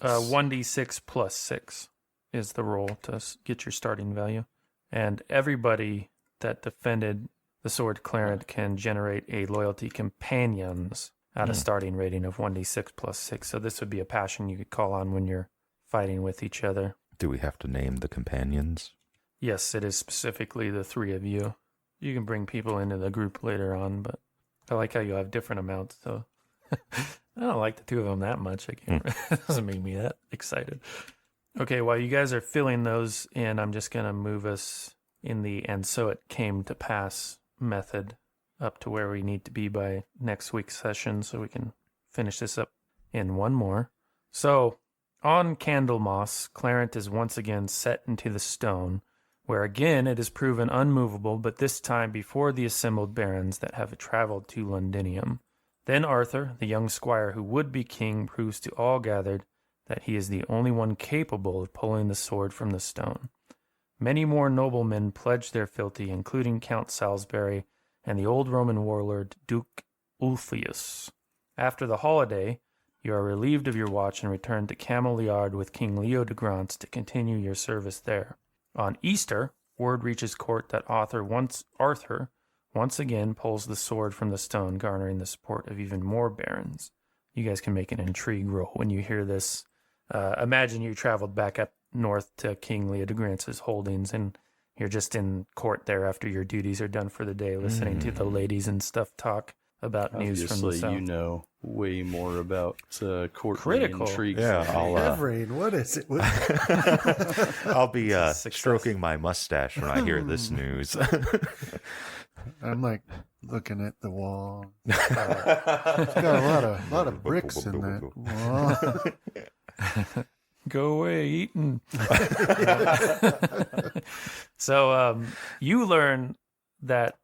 S2: 1d6 plus 6 is the roll to get your starting value. And everybody that defended the sword Clarent can generate a Loyalty Companions at a starting rating of 1d6 plus 6. So this would be a passion you could call on when you're fighting with each other.
S4: Do we have to name the companions?
S2: Yes, it is specifically the 3 of you. You can bring people into the group later on, but I like how you have different amounts, so I don't like the 2 of them that much. I can't. It doesn't make me that excited. Okay, while you guys are filling those in, I'm just going to move us in the "and so it came to pass" method up to where we need to be by next week's session so we can finish this up in one more. So, on Candlemoss, Clarent is once again set into the stone, where again it is proven unmovable, but this time before the assembled barons that have traveled to Londinium. Then Arthur, the young squire who would be king, proves to all gathered that he is the only one capable of pulling the sword from the stone. Many more noblemen pledge their fealty, including Count Salisbury and the old Roman warlord Duke Ulfius. After the holiday, you are relieved of your watch and return to Cameliard with King Leo de Grance to continue your service there. On Easter, word reaches court that Arthur once again pulls the sword from the stone, garnering the support of even more barons. You guys can make an intrigue roll when you hear this. Imagine you traveled back up north to King Leo de Grance's holdings, and you're just in court there after your duties are done for the day, listening to the ladies and stuff talk about news from the
S5: Obviously,
S2: south.
S5: you know way more about Courtney
S2: Critical.
S5: intrigues.
S4: Yeah, I'll
S3: Everine, what is it?
S4: I'll be
S2: Success.
S4: stroking my mustache when I hear this news.
S3: I'm like looking at the wall. It's got a lot of bricks in that wall.
S2: Go away, Eaton. So you learn that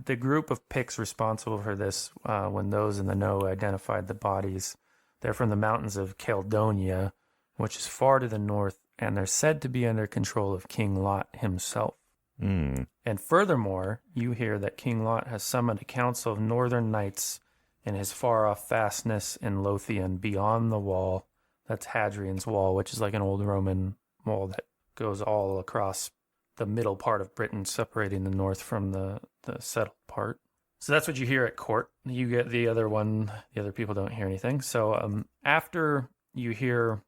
S2: the group of Picts responsible for this, when those in the know identified the bodies, they're from the mountains of Caledonia, which is far to the north, and they're said to be under control of King Lot himself.
S4: Mm.
S2: And furthermore, you hear that King Lot has summoned a council of northern knights in his far-off fastness in Lothian beyond the wall. That's Hadrian's Wall, which is like an old Roman wall that goes all across the middle part of Britain, separating the north from the settled part. So that's what you hear at court. You get the other one. The other people don't hear anything. So after you hear...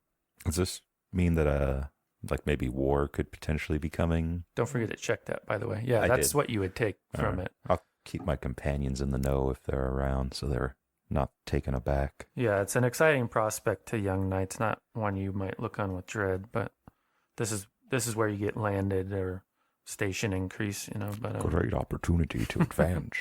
S4: Does this mean that like maybe war could potentially be coming?
S2: Don't forget to check that, by the way. Yeah,
S4: I
S2: that's
S4: did.
S2: what you would take from
S4: Alright.
S2: it.
S4: I'll keep my companions in the know if they're around, so they're not taken aback.
S2: Yeah, it's an exciting prospect to young knights, not one you might look on with dread, but this is where you get landed or station increase, But
S4: Great opportunity to advance.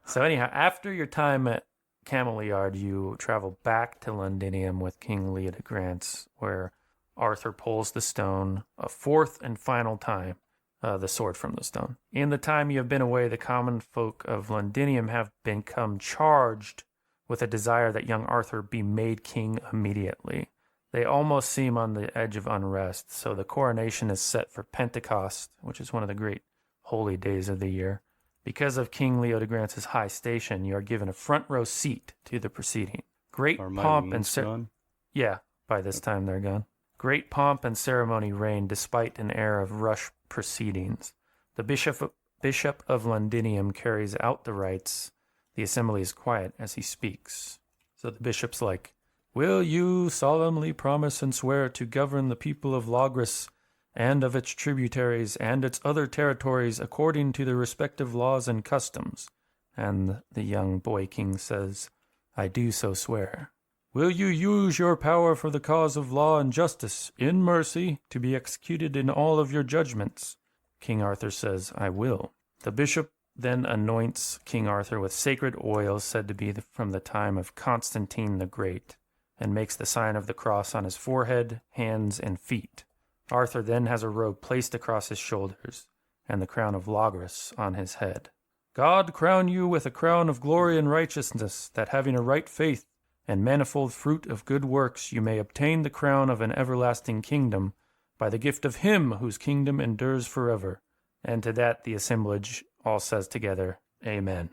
S2: so anyhow, after your time at Cameliard, you travel back to Londinium with King Leodegrance, where Arthur pulls the stone a fourth and final time, the sword from the stone. In the time you have been away, the common folk of Londinium have become charged with a desire that young Arthur be made king immediately. They almost seem on the edge of unrest, so the coronation is set for Pentecost, which is one of the great holy days of the year. Because of King Leodegrance's high station, you are given a front row seat to the proceeding. Great
S5: Are
S2: pomp
S5: my
S2: and
S5: means gone?
S2: Yeah, by this time they're gone. Great pomp and ceremony reigned despite an air of rush proceedings. The bishop of Londinium carries out the rites. The assembly is quiet as he speaks. So the bishop's like, "Will you solemnly promise and swear to govern the people of Logris and of its tributaries and its other territories according to the respective laws and customs?" And the young boy king says, "I do so swear." "Will you use your power for the cause of law and justice, in mercy, to be executed in all of your judgments?" King Arthur says, "I will." The bishop then anoints King Arthur with sacred oil said to be from the time of Constantine the Great, and makes the sign of the cross on his forehead, hands, and feet. Arthur then has a robe placed across his shoulders, and the crown of Logris on his head. "God crown you with a crown of glory and righteousness, that having a right faith and manifold fruit of good works, you may obtain the crown of an everlasting kingdom, by the gift of him whose kingdom endures forever." And to that the assemblage all says together, "Amen."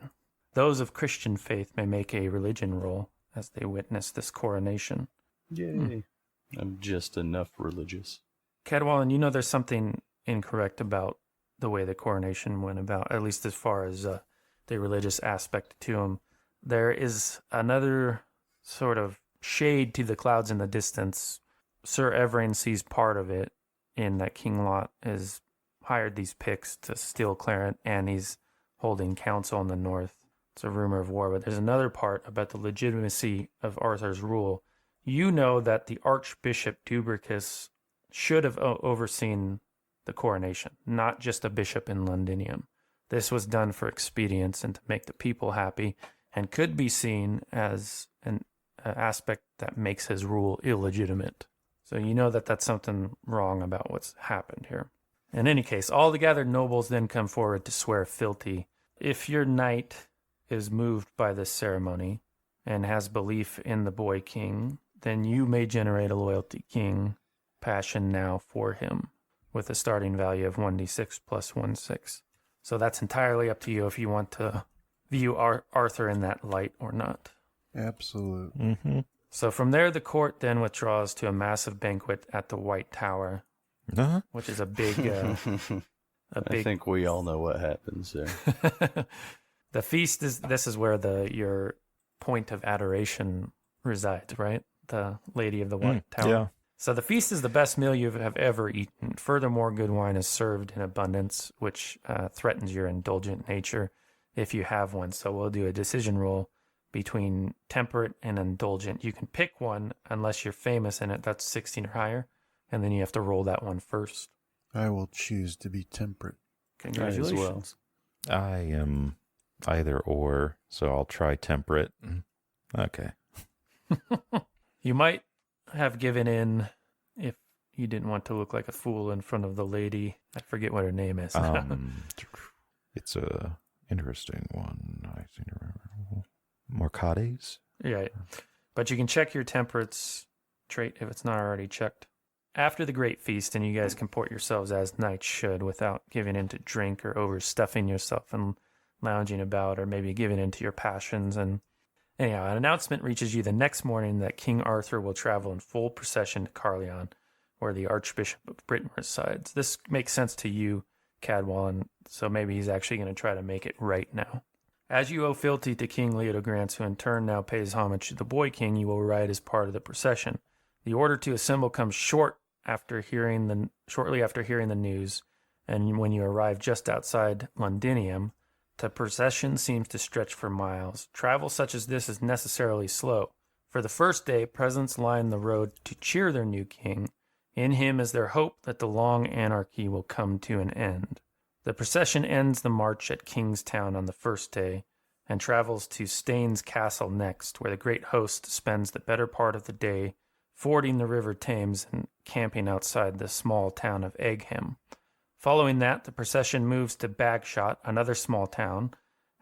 S2: Those of Christian faith may make a religion roll as they witness this coronation.
S5: Yay. I'm just enough religious.
S2: Cadwallon, there's something incorrect about the way the coronation went about, at least as far as the religious aspect to him. There is another sort of shade to the clouds in the distance. Sir Everine sees part of it in that King Lot has hired these Picts to steal Clarent, and he's holding council in the north. It's a rumor of war, but there's another part about the legitimacy of Arthur's rule. You know that the Archbishop Dubricus should have overseen the coronation, not just a bishop in Londinium. This was done for expedience and to make the people happy, and could be seen as an aspect that makes his rule illegitimate. So you know that that's something wrong about what's happened here. In any case, all the gathered nobles then come forward to swear fealty. If your knight is moved by this ceremony and has belief in the boy king, then you may generate a loyalty king passion now for him with a starting value of 1d6 plus 1/6. So that's entirely up to you if you want to view Arthur in that light or not.
S3: Absolutely.
S4: Mm-hmm.
S2: So from there, the court then withdraws to a massive banquet at the White Tower,
S4: Uh-huh.
S2: which is a big...
S5: I think we all know what happens there.
S2: The feast this is where your point of adoration resides, right? The Lady of the White Tower.
S4: Yeah.
S2: So the feast is the best meal you have ever eaten. Furthermore, good wine is served in abundance, which threatens your indulgent nature if you have one. So we'll do a decision roll between temperate and indulgent. You can pick one unless you're famous in it. That's 16 or higher. And then you have to roll that one first.
S3: I will choose to be temperate.
S2: Congratulations.
S4: I am either or, so I'll try temperate. Okay.
S2: You might have given in if you didn't want to look like a fool in front of the lady. I forget what her name is.
S4: It's a interesting one. I seem to remember. Morcades?
S2: Yeah. But you can check your temperates trait if it's not already checked. After the great feast, and you guys comport yourselves as knights should without giving in to drink or overstuffing yourself and lounging about or maybe giving in to your passions. And anyhow, an announcement reaches you the next morning that King Arthur will travel in full procession to Carleon, where the Archbishop of Britain resides. This makes sense to you, Cadwallon, so maybe he's actually going to try to make it right now. As you owe fealty to King Leodegrance, who in turn now pays homage to the Boy King, you will ride as part of the procession. The order to assemble comes shortly after hearing the news, and when you arrive just outside Londinium, the procession seems to stretch for miles. Travel such as this is necessarily slow. For the first day, peasants line the road to cheer their new king. In him is their hope that the long anarchy will come to an end. The procession ends the march at Kingstown on the first day and travels to Staines Castle next, where the great host spends the better part of the day fording the River Thames and camping outside the small town of Egham. Following that, the procession moves to Bagshot, another small town,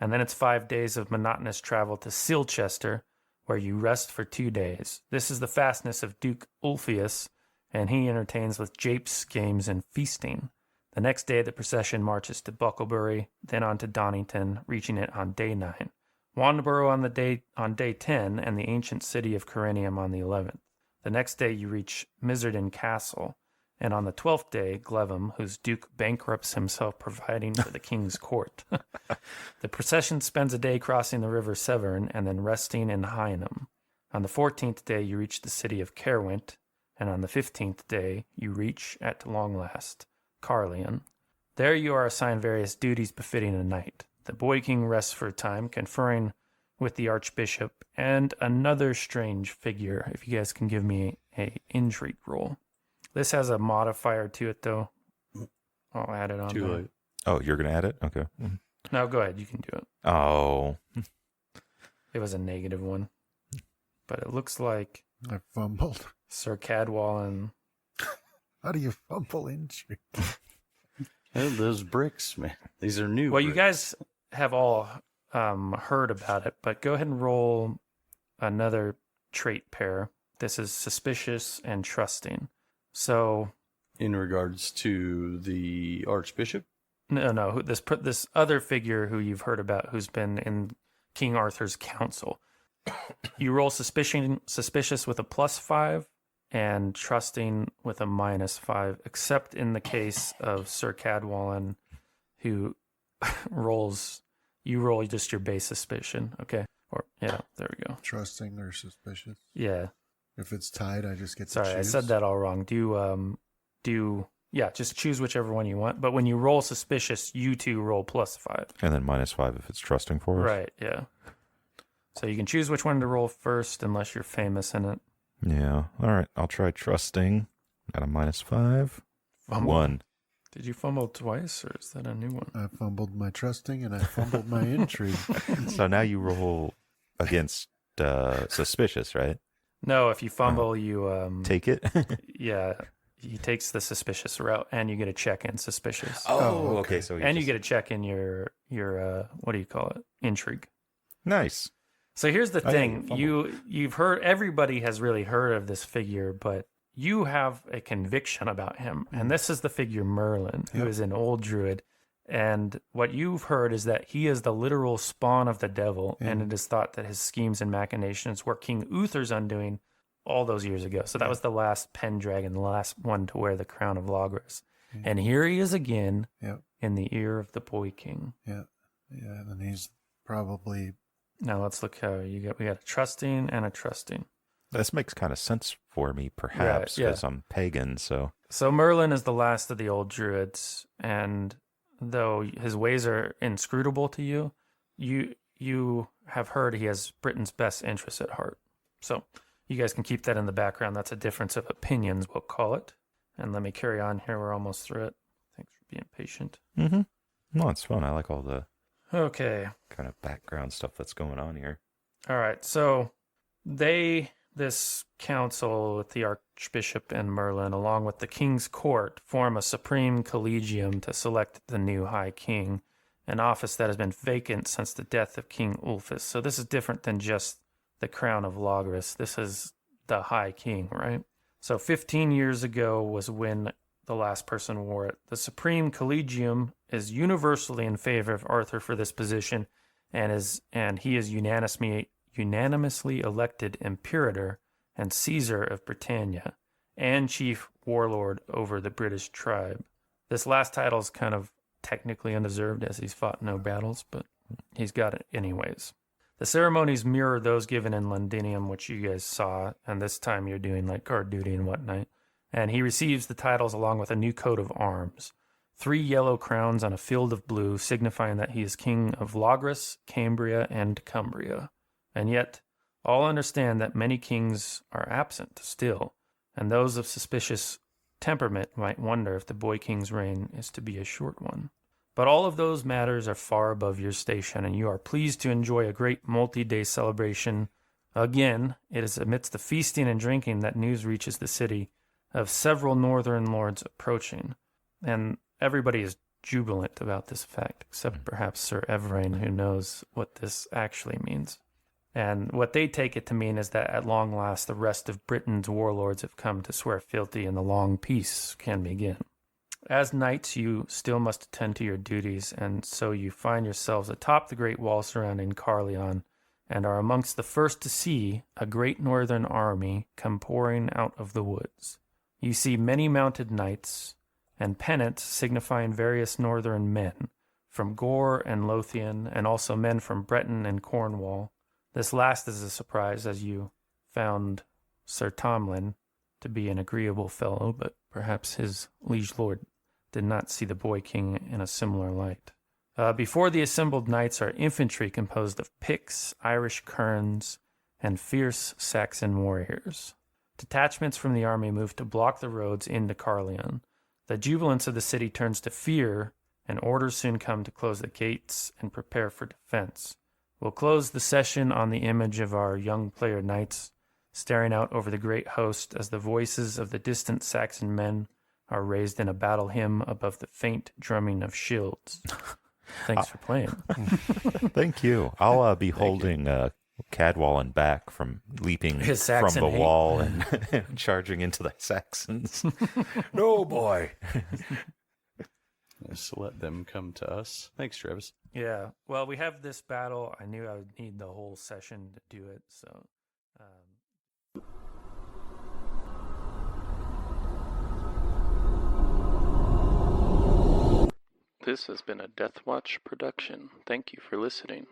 S2: and then it's 5 days of monotonous travel to Silchester, where you rest for 2 days. This is the fastness of Duke Ulfius, and he entertains with japes, games, and feasting. The next day, the procession marches to Bucklebury, then on to Donnington, reaching it on day 9. Wandborough on day 10, and the ancient city of Corinium on the 11th. The next day, you reach Miserden Castle, and on the 12th day, Glevum, whose duke bankrupts himself providing for the king's court. The procession spends a day crossing the river Severn and then resting in Hynum. On the 14th day, you reach the city of Caerwent, and on the 15th day, you reach, at long last, Carleon. There you are assigned various duties befitting a knight. The Boy King rests for a time, conferring with the Archbishop and another strange figure. If you guys can give me a intrigue roll. This has a modifier to it, though. I'll add it on.
S5: Too
S2: there.
S5: late.
S4: Oh, you're going to add it? Okay.
S2: No, go ahead. You can do it.
S4: Oh.
S2: It was a negative one. But it looks like
S3: I fumbled.
S2: Sir Cadwallon.
S3: How do you fumble intrigue?
S5: Oh, those bricks, man. These are new.
S2: Well, you
S5: bricks.
S2: guys have all heard about it, but go ahead and roll another trait pair. This is suspicious and trusting. So,
S5: In regards to the Archbishop?
S2: no, this other figure who you've heard about, who's been in King Arthur's council. You roll suspicious with a +5 and trusting with a -5, except in the case of Sir Cadwallon, who you roll just your base suspicion. Okay. Or, yeah, there we go.
S3: Trusting or suspicious?
S2: Yeah.
S3: If it's tied, I just get to
S2: Sorry,
S3: choose.
S2: I said that all wrong. Just choose whichever one you want. But when you roll suspicious, you two roll +5.
S4: And then -5 if it's trusting for us.
S2: Right, yeah. So you can choose which one to roll first unless you're famous in it.
S4: Yeah. All right. I'll try trusting at a -5.
S2: Fumble.
S4: 1.
S2: Did you fumble twice, or is that a new one?
S3: I fumbled my trusting and I fumbled my intrigue.
S4: So now you roll against suspicious, right?
S2: No, if you fumble, you
S4: Take it?
S2: yeah, he takes the suspicious route, and you get a check in suspicious,
S4: Oh, okay. So
S2: and you get a check in your what do you call it? Intrigue.
S4: Nice.
S2: So here's the
S4: Oh, yeah,
S2: thing:
S4: you
S2: you've heard, everybody has really heard of this figure, but you have a conviction about him, and this is the figure Merlin, who is an old druid. And what you've heard is that he is the literal spawn of the devil, and it is thought that his schemes and machinations were King Uther's undoing all those years ago. So that was the last Pendragon, the last one to wear the crown of Logres. And here he is again in the ear of the Boy King.
S3: Yeah, and he's probably...
S2: Now let's look how we got a trusting and a trusting.
S4: This makes kind of sense for me, perhaps, because I'm pagan, so...
S2: So Merlin is the last of the old druids, and though his ways are inscrutable to you, you have heard he has Britain's best interests at heart. So you guys can keep that in the background. That's a difference of opinions, we'll call it. And let me carry on here. We're almost through it. Thanks for being patient.
S4: Mm-hmm. No, it's fun. I like all the
S2: Okay.
S4: kind of background stuff that's going on here.
S2: All right. So this council with the Archbishop and Merlin, along with the King's Court, form a supreme collegium to select the new High King, an office that has been vacant since the death of King Ulfus. So this is different than just the crown of Logris. This is the High King, right? So 15 years ago was when the last person wore it. The Supreme Collegium is universally in favor of Arthur for this position, and he is unanimously elected Imperator and Caesar of Britannia and chief warlord over the British tribe. This last title is kind of technically undeserved as he's fought no battles, but he's got it anyways. The ceremonies mirror those given in Londinium, which you guys saw, and this time you're doing like guard duty and whatnot. And he receives the titles along with a new coat of arms. 3 yellow crowns on a field of blue, signifying that he is king of Logris, Cambria, and Cumbria. And yet, all understand that many kings are absent still, and those of suspicious temperament might wonder if the boy king's reign is to be a short one. But all of those matters are far above your station, and you are pleased to enjoy a great multi-day celebration. Again, it is amidst the feasting and drinking that news reaches the city of several northern lords approaching, and everybody is jubilant about this fact, except perhaps Sir Everine, who knows what this actually means. And what they take it to mean is that at long last the rest of Britain's warlords have come to swear fealty and the long peace can begin. As knights, you still must attend to your duties, and so you find yourselves atop the great wall surrounding Carleon, and are amongst the first to see a great northern army come pouring out of the woods. You see many mounted knights, and pennants signifying various northern men, from Gore and Lothian, and also men from Breton and Cornwall. This last is a surprise, as you found Sir Tomlin to be an agreeable fellow, but perhaps his liege lord did not see the boy king in a similar light. Before the assembled knights are infantry composed of Picts, Irish kerns, and fierce Saxon warriors. Detachments from the army move to block the roads into Carleon. The jubilance of the city turns to fear, and orders soon come to close the gates and prepare for defense. We'll close the session on the image of our young player knights, staring out over the great host as the voices of the distant Saxon men are raised in a battle hymn above the faint drumming of shields. Thanks for playing.
S4: Thank you. I'll be holding Cadwallon back from leaping
S2: His
S4: from
S2: Saxon
S4: the
S2: hate.
S4: wall and charging into the Saxons. No, boy.
S5: Just let them come to us. Thanks, Travis.
S2: Yeah, well, we have this battle. I knew I would need the whole session to do it, so... This has been a Deathwatch production. Thank you for listening.